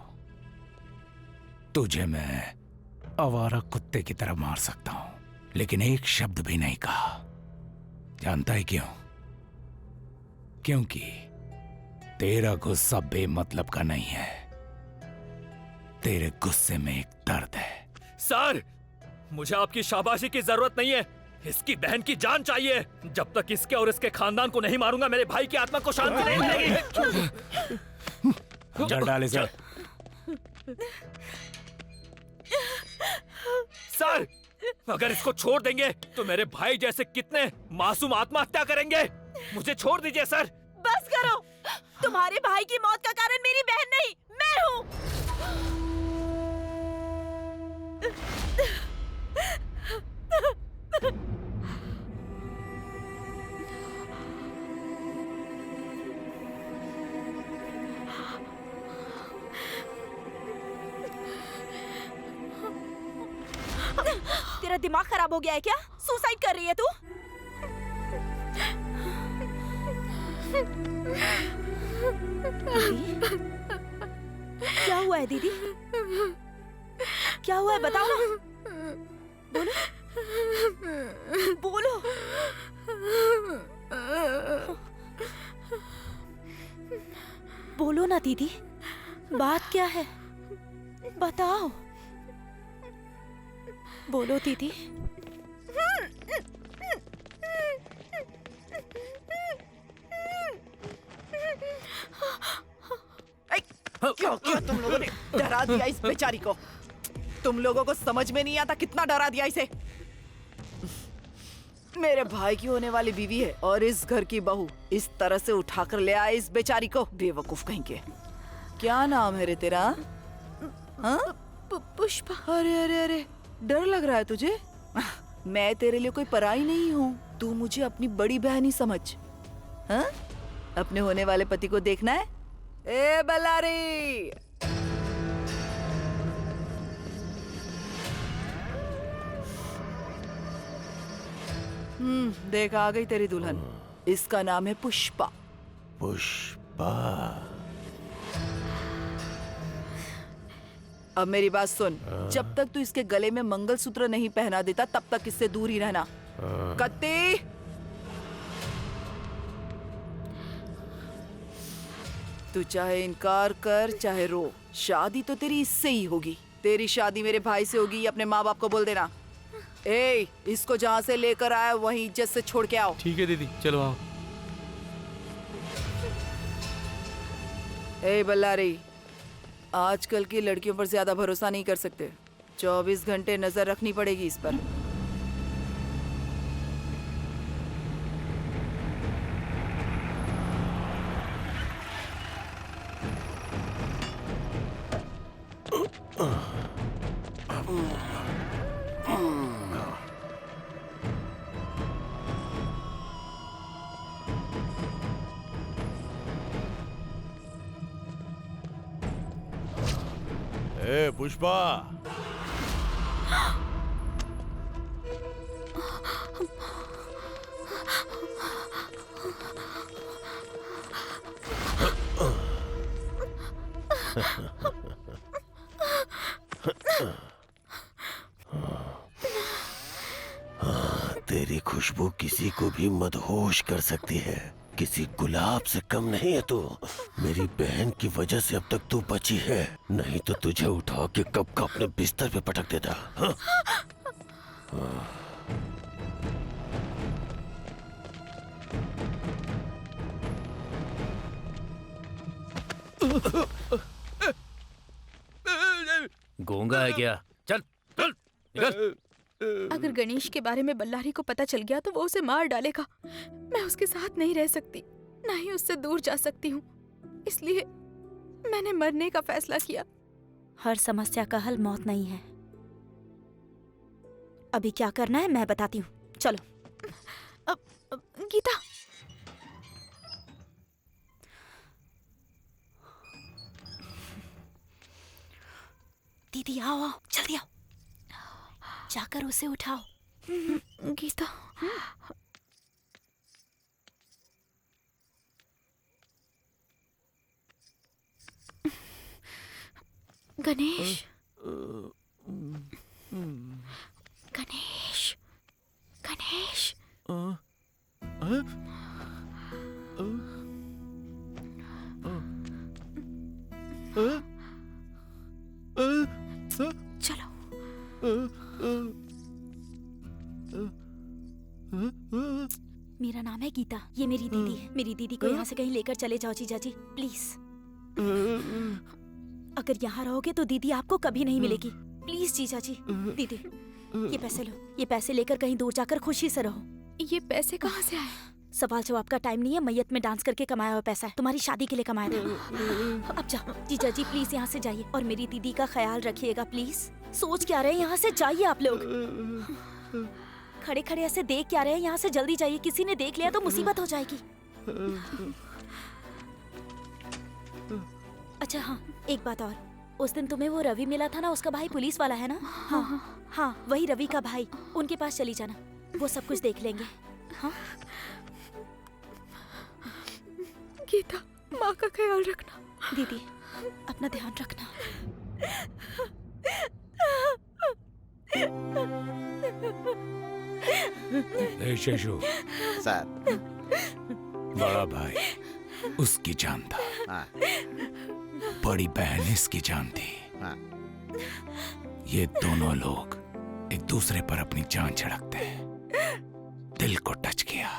तुझे मैं आवारा कुत्ते की तरह मार सकता हूं, लेकिन एक शब्द भी नहीं कहा। जानता है क्यों? क्योंकि तेरा गुस्सा बेमतलब का नहीं है। तेरे गुस्से में एक दर्द है। सर, मुझे आपकी शाबाशी की जरूरत नहीं है। इसकी बहन की जान चाहिए। जब तक इसके और इसके खानदान को नहीं मारूंगा, मेरे भाई की आत्मा को शांति नहीं मिलेगी। जड़ डाले सर। सर, अगर इसको छोड़ देंगे तो मेरे भाई जैसे कितने मासूम आत्महत्या करेंगे। मुझे छोड़ दीजिए सर। बस करो। तुम्हारे भाई की मौत का कारण मेरी बहन तेरा दिमाग खराब हो गया है क्या? सुसाइड कर रही है तू? क्या हुआ है दीदी? क्या हुआ है बताओ ना। बोलो बोलो। बोलो ना दीदी, बात क्या है बताओ। बोलो दीदी। क्यों क्यों तुम लोगों ने डरा दिया इस बेचारी को? तुम लोगों को समझ में नहीं आता कितना डरा दिया इसे। मेरे भाई की होने वाली बीवी है और इस घर की बहू इस तरह से उठाकर ले आए इस बेचारी को। बेवकूफ कहीं के। क्या नाम है रे तेरा? हाँ? पुष्पा। अरे अरे अरे, डर लग रहा है तुझे? मैं तेरे लिए कोई पराई नहीं हूँ। तू मुझे अपनी बड़ी बहन ही समझ। हाँ? अपने होने वाले पति को देखना है? ए बल्लारी, देख आ गई तेरी दुल्हन। इसका नाम है पुष्पा। पुष्पा। अब मेरी बात सुन, जब तक तू इसके गले में मंगलसूत्र नहीं पहना देता तब तक इससे दूर ही रहना। कत्ती, तू चाहे इनकार कर चाहे रो, शादी तो तेरी इससे ही होगी। तेरी शादी मेरे भाई से होगी, अपने माँ बाप को बोल देना। ए, इसको जहाँ से लेकर आया वहीं इज्जत से छोड़ के आओ। ठीक है दीदी, चलो आओ। ए बल्लारी, आजकल की लड़कियों पर ज्यादा भरोसा नहीं कर सकते। 24 घंटे नजर रखनी पड़ेगी इस पर। ए पुष्पा, तेरी खुशबू किसी को भी मदहोश कर सकती है। किसी गुलाब से कम नहीं है तू। मेरी बहन की वजह से अब तक तू बची है, नहीं तो तुझे उठा के कब का अपने बिस्तर पे पटक देता। हाँ? गूंगा है क्या? चल चल निकल। अगर गणेश के बारे में बल्लारी को पता चल गया तो वो उसे मार डालेगा। मैं उसके साथ नहीं रह सकती, ना ही उससे दूर जा सकती हूँ। इसलिए मैंने मरने का फैसला किया। हर समस्या का हल मौत नहीं है। अभी क्या करना है मैं बताती हूँ, चलो। गीता, दीदी आओ आओ, जल्दी आओ, जाकर उसे उठाओ। गीता, गणेश, गणेश, गणेश, चलो। मेरा नाम है गीता, ये मेरी दीदी है। मेरी दीदी को यहाँ से कहीं लेकर चले जाओ जीजा जी, प्लीज। अगर यहाँ रहोगे तो दीदी आपको कभी नहीं मिलेगी। प्लीज जीजा जी। दीदी ये पैसे लो, ये पैसे लेकर कहीं दूर जाकर खुशी से रहो। ये पैसे कहाँ से आए? सवाल जवाब का टाइम नहीं है, मैयत में डांस करके कमाया हुआ पैसा है, तुम्हारी शादी के लिए कमाया था। अब जाओ जीजा जी, प्लीज यहाँ से जाइए और मेरी दीदी का ख्याल रखिएगा प्लीज। सोच क्या रहे हैं, यहाँ से जाइए आप लोग। खड़े खड़े ऐसे देख क्या रहे हैं, यहाँ से जल्दी जाइए, किसी ने देख लिया तो मुसीबत हो जाएगी। अच्छा हाँ, एक बात और, उस दिन तुम्हें वो रवि मिला था ना, उसका भाई पुलिस वाला है ना? हाँ हाँ, वही रवि का भाई। उनके पास चली जाना, वो सब कुछ देख लेंगे। हाँ गीता, माँ का ख्याल रखना। दीदी, अपना ध्यान रखना। ए शेषु, सर। बड़ा भाई उसकी जान था। हाँ। बड़ी बहन इसकी जान थी। हाँ। ये दोनों लोग एक दूसरे पर अपनी जान छिड़कते हैं। दिल को टच किया।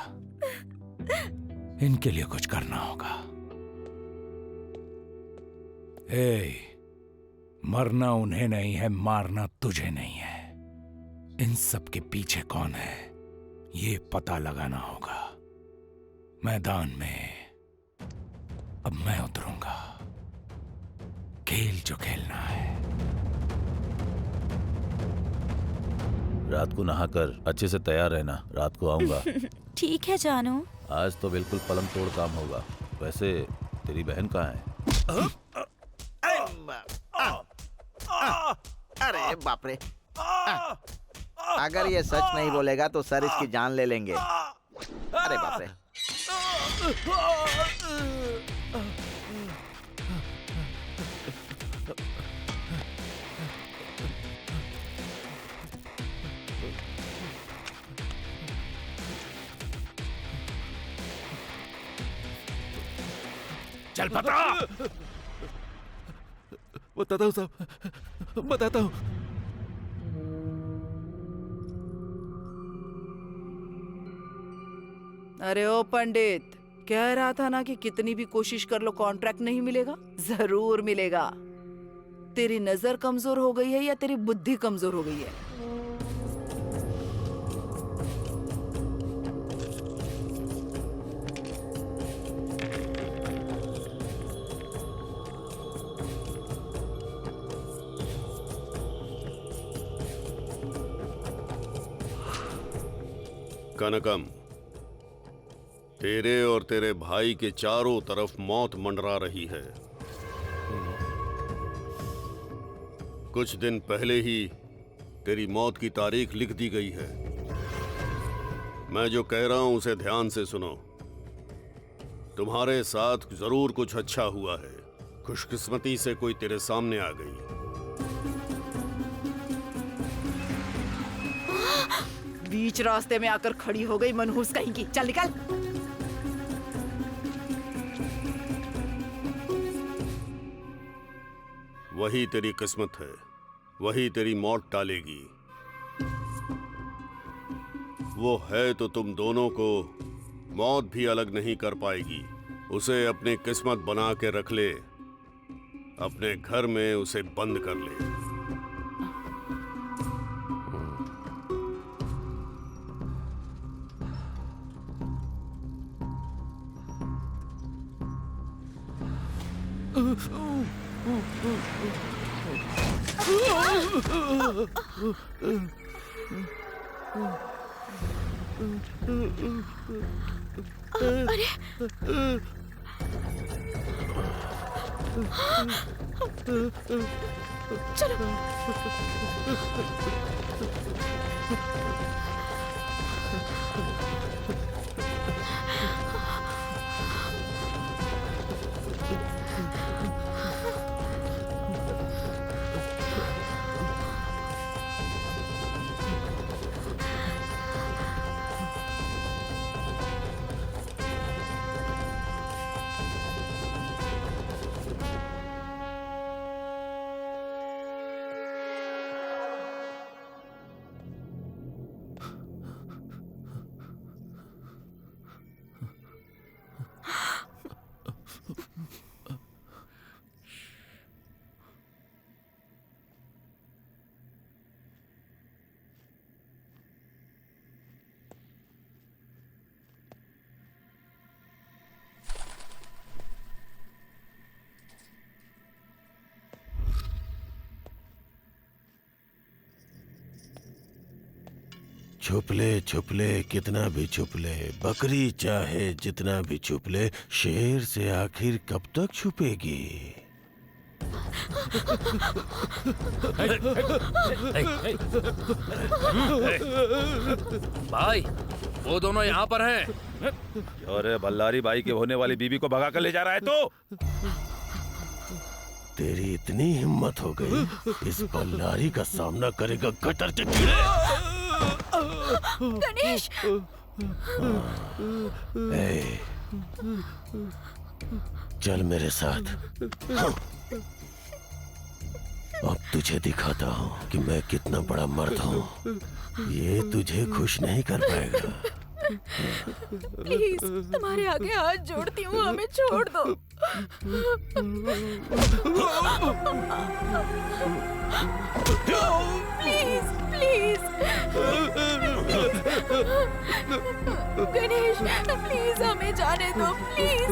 इनके लिए कुछ करना होगा। मरना उन्हें नहीं है, मारना तुझे नहीं है। इन सब के पीछे कौन है ये पता लगाना होगा। मैदान में अब मैं उतरूंगा। खेल जो खेलना है। रात को नहाकर अच्छे से तैयार रहना, रात को आऊंगा। ठीक है जानू। आज तो बिल्कुल पलंग तोड़ काम होगा। वैसे तेरी बहन कहाँ है? अरे बाप रे। अगर ये सच नहीं बोलेगा तो सर इसकी जान ले लेंगे। अरे बाप रे। चल पता। बताता हूँ साहब, बताता हूँ। अरे ओ पंडित, कह रहा था ना कि कितनी भी कोशिश कर लो कॉन्ट्रैक्ट नहीं मिलेगा। जरूर मिलेगा। तेरी नजर कमजोर हो गई है या तेरी बुद्धि कमजोर हो गई है? कनकम, तेरे और तेरे भाई के चारों तरफ मौत मंडरा रही है। कुछ दिन पहले ही तेरी मौत की तारीख लिख दी गई है। मैं जो कह रहा हूं उसे ध्यान से सुनो। तुम्हारे साथ जरूर कुछ अच्छा हुआ है। खुशकिस्मती से कोई तेरे सामने आ गई। बीच रास्ते में आकर खड़ी हो गई मनहूस कहीं की। चल निकल। वही तेरी किस्मत है, वही तेरी मौत टालेगी। वो है तो तुम दोनों को मौत भी अलग नहीं कर पाएगी। उसे अपनी किस्मत बना के रख ले, अपने घर में उसे बंद कर ले। चलो। छुप ले छुप ले, कितना भी छुप ले। बकरी चाहे जितना भी छुप ले, शेर से आखिर कब तक छुपेगी? भाई वो दोनों यहाँ पर हैं। अरे बल्लारी बाई के होने वाली बीबी को भगा कर ले जा रहा है तो? तेरी इतनी हिम्मत हो गई, इस बल्लारी का सामना करेगा गटर के कीड़े। गणेश! ए, चल मेरे साथ। अब तुझे दिखाता हूँ कि मैं कितना बड़ा मर्द हूँ। ये तुझे खुश नहीं कर पाएगा। प्लीज तुम्हारे आगे हाथ जोड़ती हूँ, हमें छोड़ दो। प्लीज प्लीज गणेश, प्लीज हमें जाने दो, प्लीज।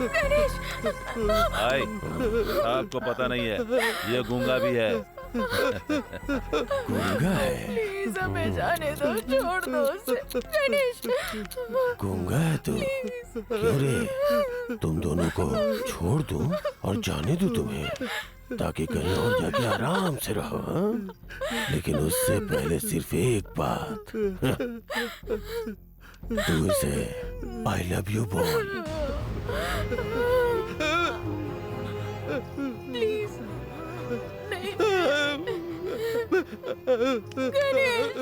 गणेश! भाई आपको पता नहीं है, ये गूंगा भी है। गूंगा है? प्लीज हमें जाने दो, छोड़ दो उसे। गणेश! गूंगा है तू? क्यों रे? तुम दोनों को छोड़ दूं और जाने दूं तुम्हें, ताकि कहीं और जाके आराम से रहो, हाँ? लेकिन उससे पहले सिर्फ एक बात, तू इसे आई लव यू बोल। प्लीज नहीं। गणेश!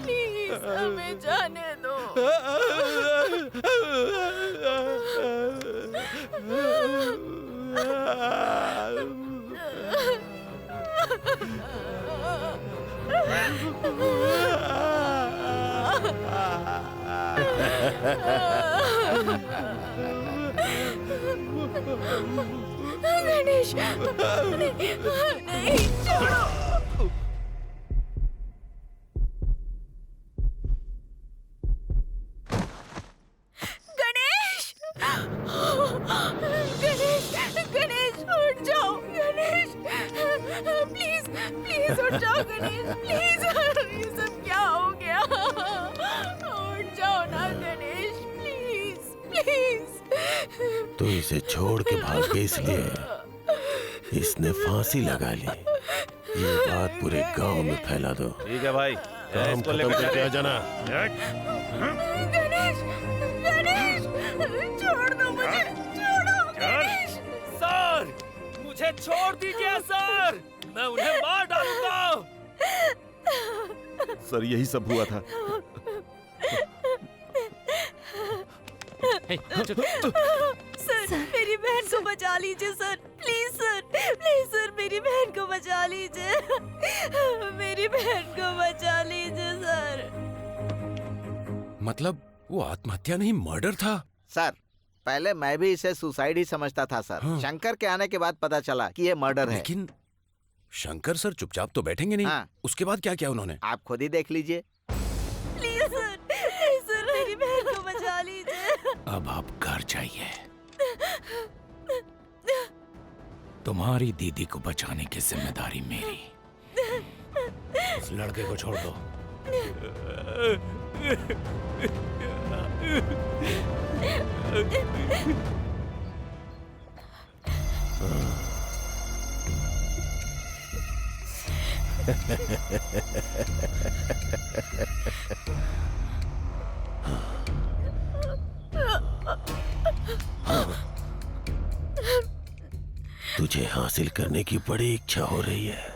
प्लीज हमें जाने दो। गणेश! नहीं, छोड़ो। गणेश! गणेश! गणेश उठ जाओ, गणेश! प्लीज प्लीज उठ जाओ गणेश, प्लीज। ये सब क्या हो गया? उठ जाओ ना गणेश, प्लीज प्लीज। तो इसे छोड़ के भाग गई, इसलिए इसने फांसी लगा ली। ये बात पूरे गांव में फैला दो। ठीक है भाई, काम इसको खत्म लेकर करके आ जाना। गणेश! गणेश! छोड़ दो मुझे, छोड़ो गणेश! सर, मुझे छोड़ दीजिए सर, मैं उन्हें मार डालूंगा। सर यही सब हुआ था। सर मेरी बहन को बचा लीजिए sir, please sir, please sir मेरी बहन को बचा लीजिए। मेरी बहन को बचा लीजिए सर। मतलब वो आत्महत्या नहीं, मर्डर था? सर पहले मैं भी इसे सुसाइड ही समझता था सर। हाँ। शंकर के आने के बाद पता चला कि ये मर्डर है। लेकिन शंकर सर चुपचाप तो बैठेंगे नहीं। हाँ। उसके बाद क्या किया उन्होंने? आप खुद ही देख लीजिए। प्लीज सर मेरी बहन को बचा लीजिए। अब आप घर जाइए। तुम्हारी दीदी को बचाने की जिम्मेदारी मेरी। उस लड़के को छोड़ दो। तुझे हासिल करने की बड़ी इच्छा हो रही है।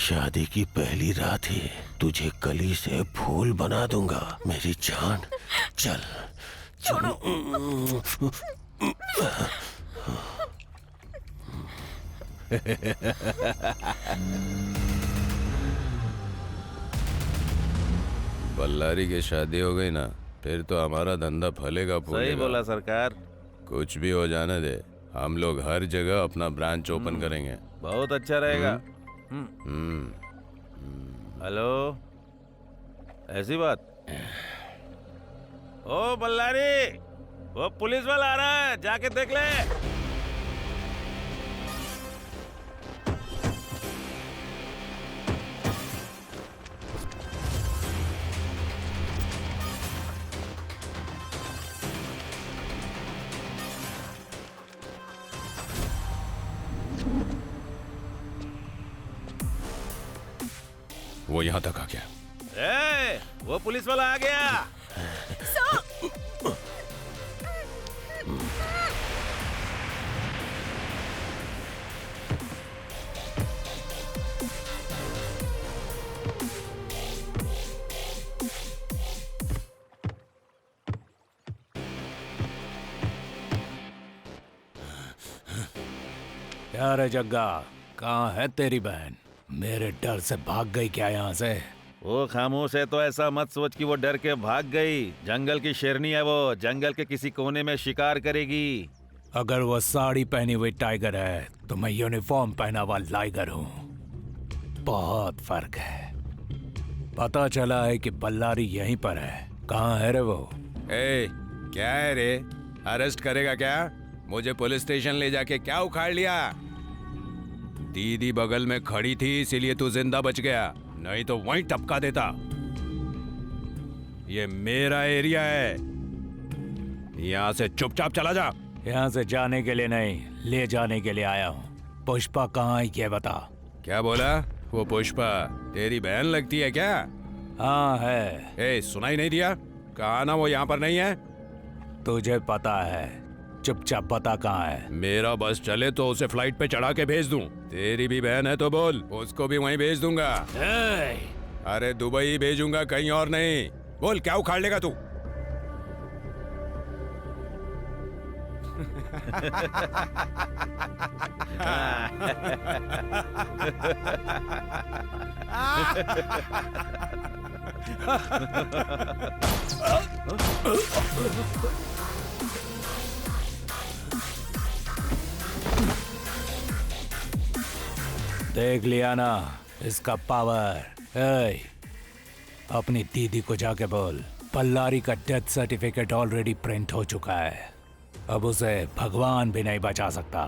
शादी की पहली रात ही तुझे कली से फूल बना दूंगा मेरी जान। चल चल। बल्लारी की शादी हो गई ना, फिर तो हमारा धंधा फलेगा फूलेगा। सही बोला सरकार। कुछ भी हो जाने दे, हम लोग हर जगह अपना ब्रांच ओपन करेंगे। बहुत अच्छा रहेगा। हेलो, ऐसी बात? ओ बल्लारी, वो पुलिस वाला आ रहा है, जाके देख ले। वो यहाँ तक आ गया। ए, वो पुलिस वाला आ गया। क्या रे जग्गा, कहाँ है तेरी बहन? मेरे डर से भाग गई क्या यहाँ से? वो खामोश है तो ऐसा मत सोच कि वो डर के भाग गई। जंगल की शेरनी है वो, जंगल के किसी कोने में शिकार करेगी। अगर वो साड़ी पहनी हुई टाइगर है तो मैं यूनिफॉर्म पहना हुआ लाइगर हूँ। बहुत फर्क है। पता चला है कि बल्लारी यहीं पर है। कहाँ है रे वो? ए, क्या है रे? अरेस्ट करेगा क्या? मुझे पुलिस स्टेशन ले जाके क्या उखाड़ लिया? दीदी बगल में खड़ी थी इसीलिए तू जिंदा बच गया, नहीं तो वहीं टपका देता। ये मेरा एरिया है, यहाँ से चुपचाप चला जा। यहाँ से जाने के लिए नहीं, ले जाने के लिए आया हूँ। पुष्पा कहाँ है ये बता। क्या बोला? वो पुष्पा तेरी बहन लगती है क्या? हाँ है। ए, सुनाई नहीं दिया? कहा ना वो यहाँ पर नहीं है। तुझे पता है, चुपचाप बता कहाँ है। मेरा बस चले तो उसे फ्लाइट पे चढ़ा के भेज दूं। तेरी भी बहन है तो बोल, उसको भी वहीं भेज दूंगा। अरे दुबई भेजूंगा, कहीं और नहीं। बोल, क्या उखाड़ लेगा तू? देख लिया ना इसका पावर। ए, अपनी दीदी को जाके बोल, बल्लारी का डेथ सर्टिफिकेट ऑलरेडी प्रिंट हो चुका है। अब उसे भगवान भी नहीं बचा सकता।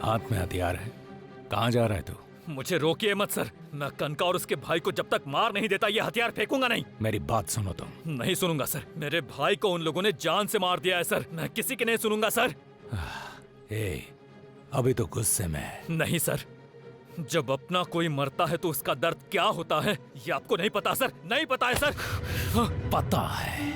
हाथ में हथियार है। कहाँ जा रहा है तू? मुझे रोकिए मत सर। मैं कनका और उसके भाई को जब तक मार नहीं देता ये हथियार फेंकूंगा नहीं। मेरी बात सुनो तुम। नहीं सुनूंगा सर। मेरे भाई को उन लोगों ने जान से मार दिया है सर। मैं किसी की नहीं सुनूंगा सर। ए, अभी तो गुस्से में है। नहीं सर, जब अपना कोई मरता है तो उसका दर्द क्या होता है ये आपको नहीं पता सर। नहीं पता है सर। पता है।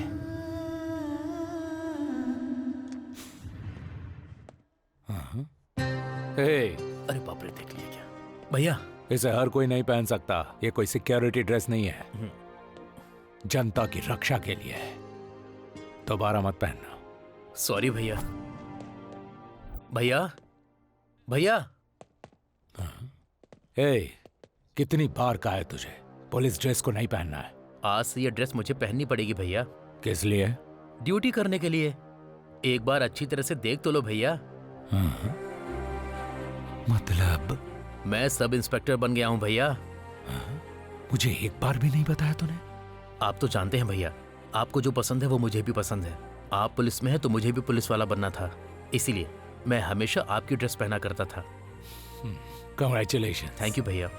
अरे बाप रे, देख लिया क्या भैया? इसे हर कोई नहीं पहन सकता। ये कोई सिक्योरिटी ड्रेस नहीं है, जनता की रक्षा के लिए है। दोबारा मत पहनना। सॉरी भैया। भैया भैया। ए, कितनी बार कहा है तुझे पुलिस ड्रेस को नहीं पहनना है? आज से ये ड्रेस मुझे पहननी पड़ेगी भैया। किस लिए? ड्यूटी करने के लिए। एक बार अच्छी तरह से देख तो लो भैया। मतलब? मैं सब इंस्पेक्टर बन गया हूँ भैया। मुझे एक बार भी नहीं बताया तूने। आप तो जानते हैं भैया, आपको जो पसंद है वो मुझे भी पसंद है। आप पुलिस में हैं तो मुझे भी पुलिस वाला बनना था, इसीलिए मैं हमेशा आपकी ड्रेस पहना करता था। कांग्रेचुलेशन। थैंक यू भैया।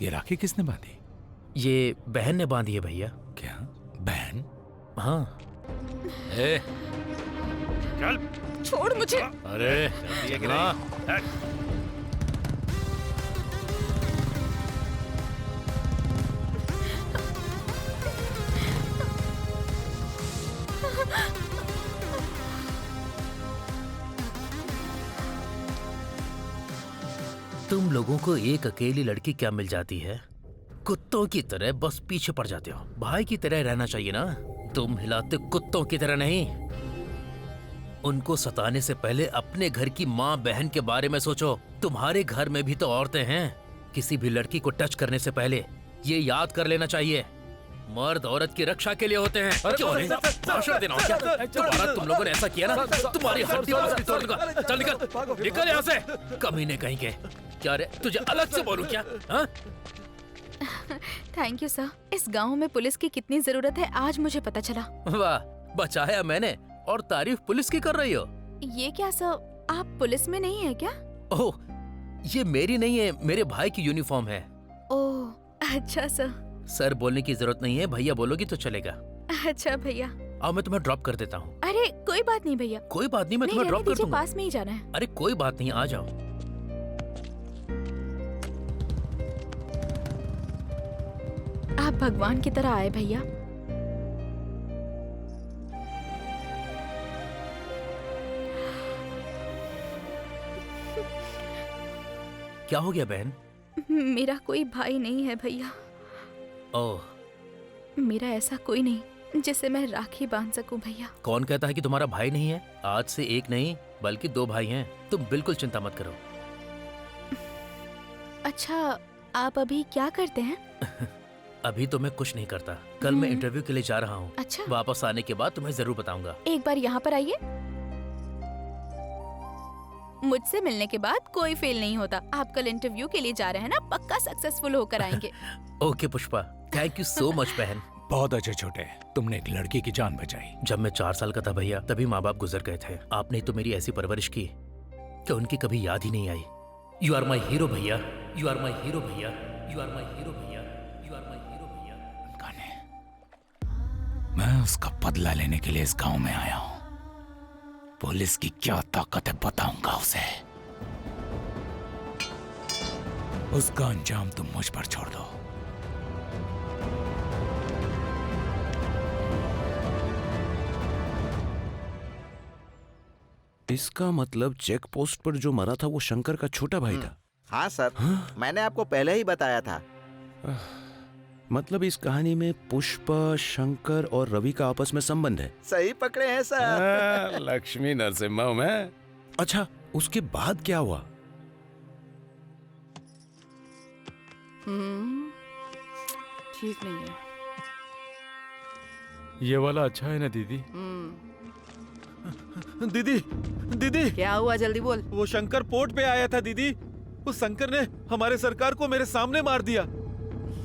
ये राखी किसने बांधी? ये बहन ने बांधी है भैया। क्या बहन? हाँ। चल छोड़ मुझे। अरे ये कि नहीं? तुम लोगों को एक अकेली लड़की क्या मिल जाती है? कुत्तों की तरह बस पीछे पड़ जाते हो। भाई की तरह रहना चाहिए ना। तुम हिलाते कुत्तों की तरह नहीं। उनको सताने से पहले अपने घर की माँ बहन के बारे में सोचो। तुम्हारे घर में भी तो औरतें हैं। किसी भी लड़की को टच करने से पहले ये याद कर लेना चाहिए, मर्द औरत की रक्षा के लिए होते हैं। क्यों नहीं? भाषण देना हो क्या? दोबारा तुम लोगों ने ऐसा किया ना, तुम्हारी हड्डी बस्ती तोड़ दूंगा। चल निकल, निकल यहाँ से। कमीने कहीं के। क्या रे, तुझे अलग से बोलूं क्या? हाँ? Thank you sir. इस गांव में पुलिस की कितनी जरूरत है आज मुझे पता चला। वाह, बचाया मैंने और तारीफ पुलिस की कर रही हो। ये क्या सर, आप पुलिस में नहीं है क्या? ओह, ये मेरी नहीं है, मेरे भाई की यूनिफॉर्म है। ओह अच्छा सर। सर बोलने की जरूरत नहीं है, भैया बोलोगी तो चलेगा। अच्छा भैया। आओ मैं तुम्हें ड्रॉप कर देता हूँ। अरे कोई बात नहीं भैया। कोई बात नहीं, मैं तुम्हें ड्रॉप कर दूंगा। पास में ही जाना है। अरे कोई बात नहीं, आ जाओ। आप भगवान की तरह आए भैया। क्या हो गया बहन? मेरा कोई भाई नहीं है भैया। ओह, मेरा ऐसा कोई नहीं जिसे मैं राखी बांध सकूं भैया। कौन कहता है कि तुम्हारा भाई नहीं है? आज से एक नहीं बल्कि 2 भाई हैं। तुम बिल्कुल चिंता मत करो। अच्छा, आप अभी क्या करते हैं? अभी तो मैं कुछ नहीं करता। कल मैं इंटरव्यू के लिए जा रहा हूँ। अच्छा। वापस आने के बाद तुम्हें जरूर बताऊंगा। एक बार यहाँ पर आइए। मुझसे मिलने के बाद कोई फेल नहीं होता। आप कल इंटरव्यू के लिए जा रहे हैं ना, पक्का सक्सेसफुल होकर आएंगे। Okay Pushpa, thank you so much बहन। बहुत अच्छे छोटे, तुमने एक लड़की की जान बचाई। जब मैं 4 साल का था भैया, तभी माँ बाप गुजर गए थे। आपने तो मेरी ऐसी परवरिश की कि उनकी कभी याद ही नहीं आई। यू आर माई हीरो भैया, यू आर माई हीरो भैया, यू आर माई हीरो भैया, यू आर माई हीरो भैया। मैं उसका बदला लेने के लिए इस गांव में आया हूँ। पुलिस की क्या ताकत है बताऊंगा उसे। उसका अंजाम तुम मुझ पर छोड़ दो। इसका मतलब चेक पोस्ट पर जो मरा था वो शंकर का छोटा भाई था। हाँ सर, मैंने आपको पहले ही बताया था। मतलब इस कहानी में पुष्पा, शंकर और रवि का आपस में संबंध है। सही पकड़े हैं सर। लक्ष्मी नरसिम्हा मैं। अच्छा, उसके बाद क्या हुआ? ठीक नहीं है। ये वाला अच्छा है ना दीदी? दीदी, दीदी क्या हुआ, जल्दी बोल। वो शंकर पोर्ट पे आया था दीदी। उस शंकर ने हमारे सरकार को मेरे सामने मार दिया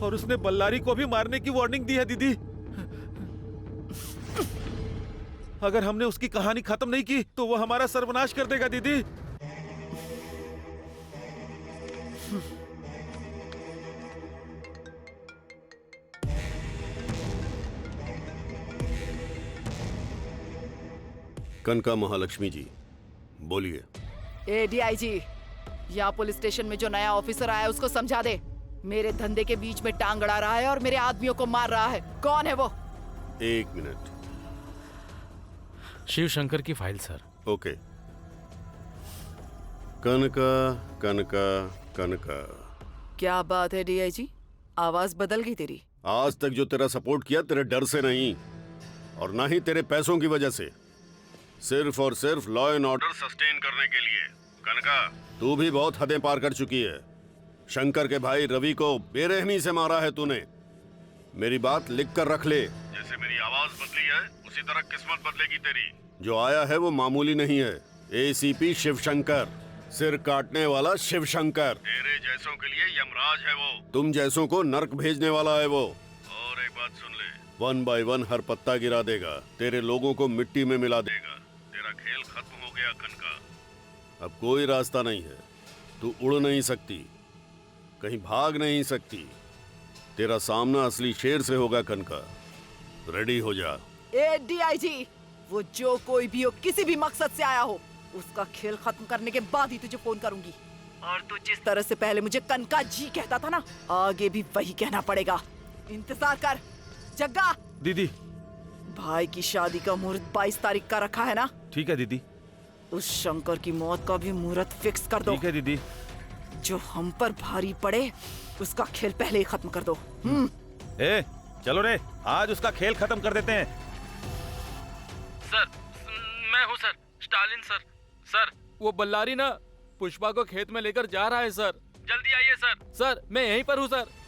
और उसने बल्लारी को भी मारने की वार्निंग दी है दीदी। अगर हमने उसकी कहानी खत्म नहीं की तो वो हमारा सर्वनाश कर देगा दीदी। कनका महालक्ष्मी जी, बोलिए। ए डीआईजी, यहाँ पुलिस स्टेशन में जो नया ऑफिसर आया है उसको समझा दे। मेरे धंधे के बीच में टांग अड़ा रहा है और मेरे आदमियों को मार रहा है। कौन है वो? 1 मिनट। शिव शंकर की फाइल सर। ओके। कनका कनका कनका। क्या बात है डीआईजी, आवाज बदल गई तेरी। आज तक जो तेरा सपोर्ट किया तेरे डर से नहीं और ना ही तेरे पैसों की वजह से, सिर्फ और सिर्फ लॉ एंड ऑर्डर सस्टेन करने के लिए। कनका, तू भी बहुत हदें पार कर चुकी है। शंकर के भाई रवि को बेरहमी से मारा है तूने। मेरी बात लिख कर रख ले। जैसे मेरी आवाज बदली है उसी तरह किस्मत बदलेगी तेरी। जो आया है वो मामूली नहीं है, एसीपी शिवशंकर, सिर काटने वाला शिवशंकर। तेरे जैसों के लिए यमराज है वो। तुम जैसों को नर्क भेजने वाला है वो। और एक बात सुन ले, 1 बाय 1 हर पत्ता गिरा देगा, तेरे लोगों को मिट्टी में मिला देगा। तेरा खेल खत्म हो गया कनका। अब कोई रास्ता नहीं है। तू उड़ नहीं सकती, कहीं भाग नहीं सकती। तेरा सामना असली शेर से होगा कनका। रेडी हो जा। ए डीआईजी, वो जो कोई भी हो, किसी भी मकसद से आया हो, उसका खेल खत्म करने के बाद ही तुझे फोन करूंगी। और तू जिस तरह से पहले मुझे कनका जी कहता था ना, आगे भी वही कहना पड़ेगा। इंतजार कर। जग्गा दीदी, भाई की शादी का मुहूर्त 22 तारीख का रखा है ना? ठीक है दीदी। उस शंकर की मौत का भी मुहूर्त फिक्स कर दो। ठीक है दीदी। जो हम पर भारी पड़े उसका खेल पहले ही खत्म कर दो। ए, चलो रे, आज उसका खेल खत्म कर देते हैं। सर, मैं हूँ सर, स्टालिन सर। सर, वो बल्लारी ना पुष्पा को खेत में लेकर जा रहा है सर। जल्दी आइए सर। सर, मैं यहीं पर हूँ सर।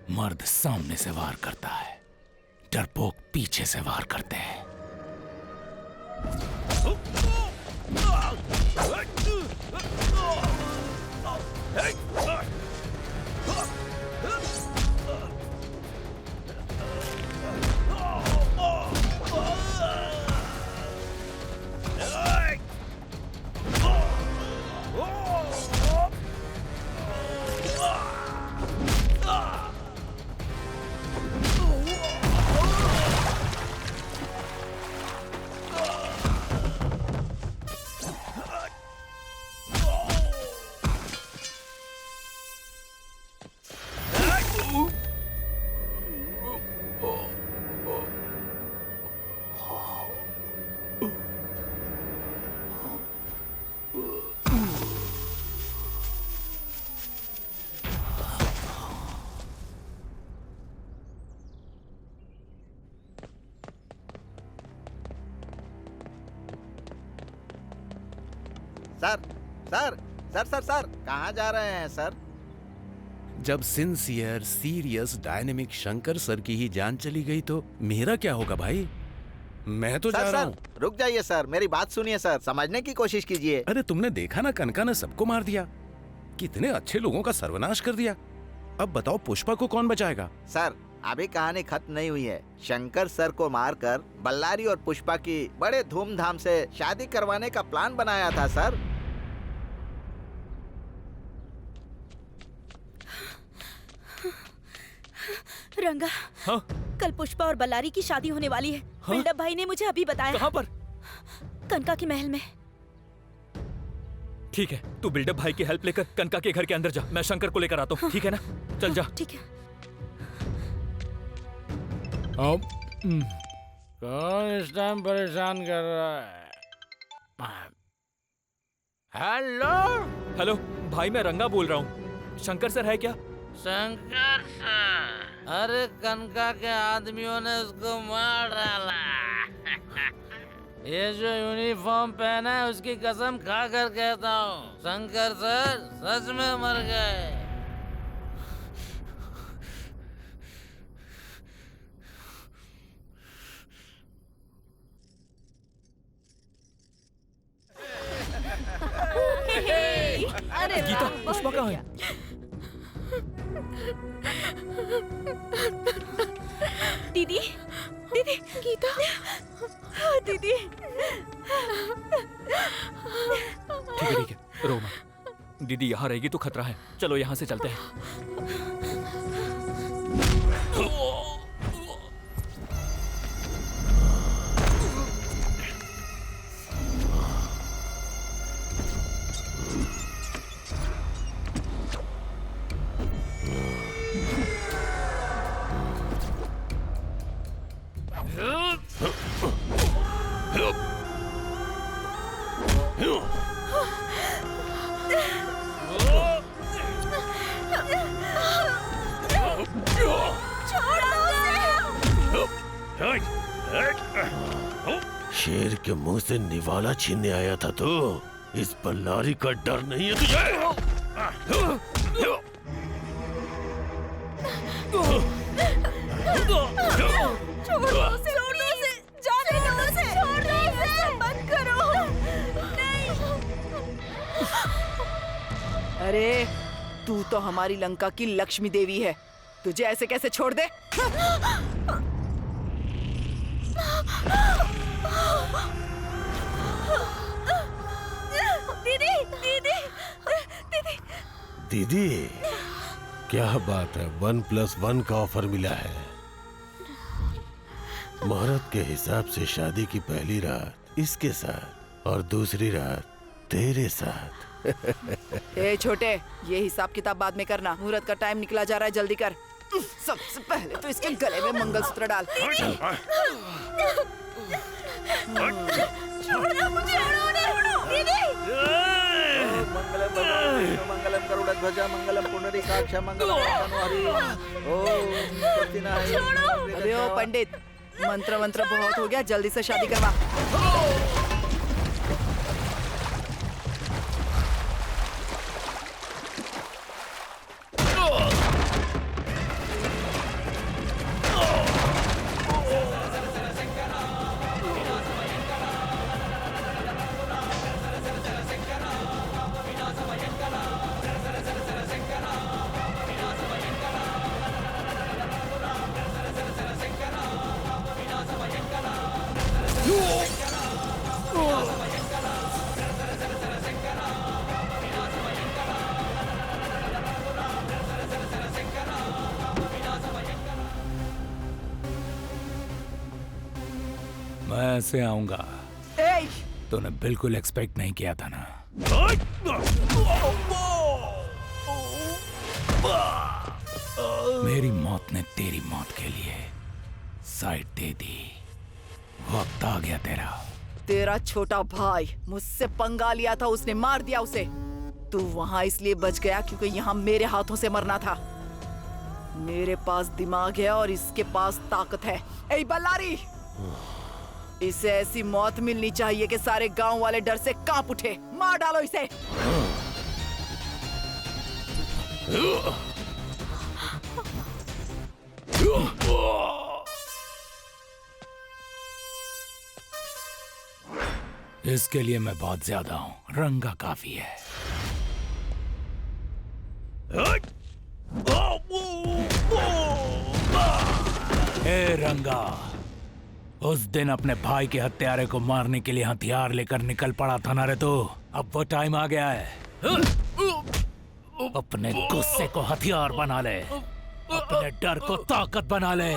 मर्द सामने से वार करता है, डरपोक पीछे से वार करते हैं। Sir sir sir sir sir कहाँ जा रहे हैं सर? जब sincere serious dynamic Shankar sir की ही जान चली गई तो मेरा क्या होगा भाई? मैं तो जा रहा हूँ। रुक जाइए सर, मेरी बात सुनिए सर, समझने की कोशिश कीजिए। अरे तुमने देखा ना, कनका ने सबको मार दिया, कितने अच्छे लोगों का सर्वनाश कर दिया। अब बताओ पुष्पा को कौन बचाएगा? सर अभी कहानी खत्म नहीं हुई है। शंकर सर को मारकर बल्लारी और पुष्पा की बड़े धूमधाम से शादी करवाने का प्लान बनाया था सर। रंगा, हाँ? कल पुष्पा और बल्लारी की शादी होने वाली है। हाँ? बिल्डअप भाई ने मुझे अभी बताया। कहाँ पर? कनका के महल में। ठीक है, तू बिल्डअप भाई की हेल्प लेकर कनका के घर के अंदर जा, मैं शंकर को लेकर आता हूँ। हाँ? ठीक है ना? चल जा। ठीक है। कौन इस टाइम परेशान कर रहा है? हेलो हेलो भाई, मैं रंगा बोल रहा हूँ। शंकर सर है क्या? शंकर सर, अरे कनका के आदमियों ने उसको मार डाला। ये जो यूनिफॉर्म पहना है उसकी कसम खा कर कहता हूँ, शंकर सर सच में मर गए। अरे गीता, पुष्पा कहाँ है? दीदी, दीदी, गीता, दीदी। ठीक है, रो मत। दीदी यहाँ रहेगी तो खतरा है। चलो यहाँ से चलते हैं। शेर के मुंह से निवाला छीनने आया था तो इस बल्लारी का डर नहीं है तुझे? अरे तू तो हमारी लंका की लक्ष्मी देवी है, तुझे ऐसे कैसे छोड़ दे? दीदी, दीदी, दीदी। दीदी, क्या बात है, 1+1 का ऑफर मिला है। मुहूर्त के हिसाब से शादी की पहली रात इसके साथ और दूसरी रात तेरे साथ। ए छोटे, ये हिसाब किताब बाद में करना, मुहूर्त का टाइम निकला जा रहा है, जल्दी कर। सबसे पहले तो इसके गले में मंगलसूत्र डाल। मंगलम गरुड़ध्वजा मंगलम पुंडरीकाक्ष मंगलम तनोहरि। ओम सत्यनारायण। अबे ओ पंडित, मंत्र बहुत हो गया, जल्दी से शादी करवा। मैं ऐसे आऊंगा तूने बिल्कुल एक्सपेक्ट नहीं किया था ना। मेरी मौत ने तेरी मौत के लिए साइड दे दी। वक्त आ गया तेरा। तेरा छोटा भाई मुझसे पंगा लिया था, उसने मार दिया उसे। तू वहां इसलिए बच गया क्योंकि यहाँ मेरे हाथों से मरना था। मेरे पास दिमाग है और इसके पास ताकत है। ए बल्लारी, इसे ऐसी मौत मिलनी चाहिए कि सारे गांव वाले डर से कांप उठे। मार डालो इसे। इसके लिए मैं बहुत ज्यादा हूं, रंगा काफी है। ए रंगा, उस दिन अपने भाई के हत्यारे को मारने के लिए हथियार लेकर निकल पड़ा था ना रे तू। अब वो टाइम आ गया है। अपने गुस्से को हथियार बना ले, अपने डर को ताकत बना ले।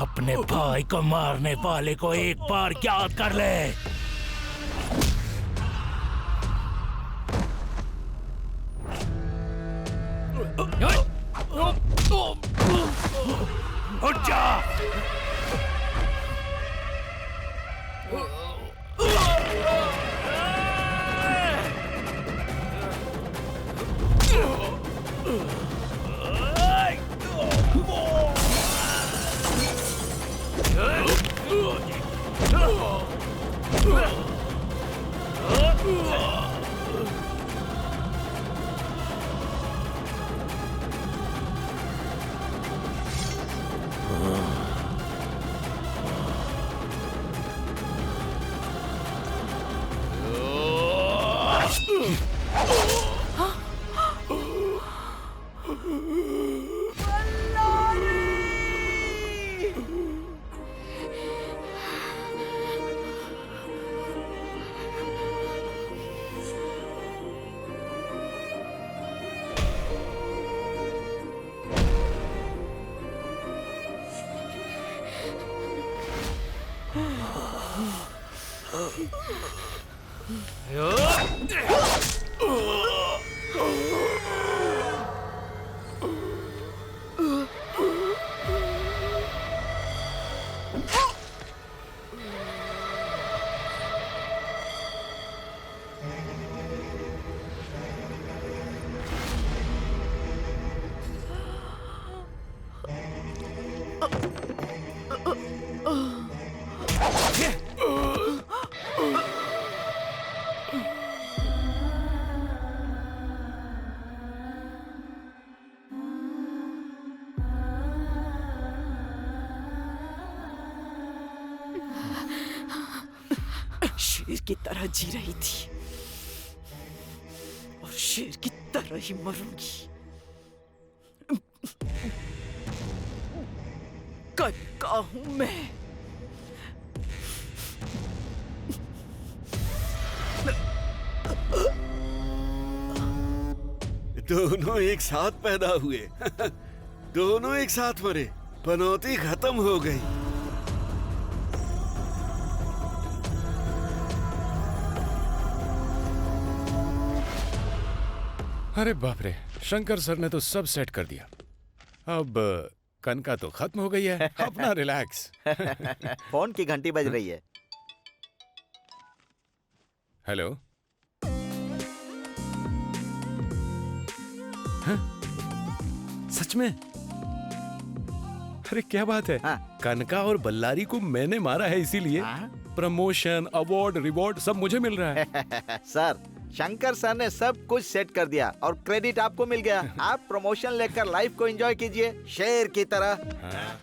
अपने भाई को मारने वाले को एक बार याद कर ले। उठ जा। शेर की तरह जी रही थी और शेर की तरह ही मरूंगी। कक्का हूं मैं। दोनों एक साथ पैदा हुए दोनों एक साथ मरे। पनौती खत्म हो गई। अरे बाप रे, शंकर सर ने तो सब सेट कर दिया। अब कनका तो खत्म हो गई है, अपना रिलैक्स। फोन की घंटी बज रही है। हेलो। हाँ? सच में? अरे क्या बात है। कनका और बल्लारी को मैंने मारा है, इसीलिए प्रमोशन, अवार्ड, रिवॉर्ड सब मुझे मिल रहा है। सर, शंकर सर ने सब कुछ सेट कर दिया और क्रेडिट आपको मिल गया। आप प्रमोशन लेकर लाइफ को एंजॉय कीजिए शेर की तरह।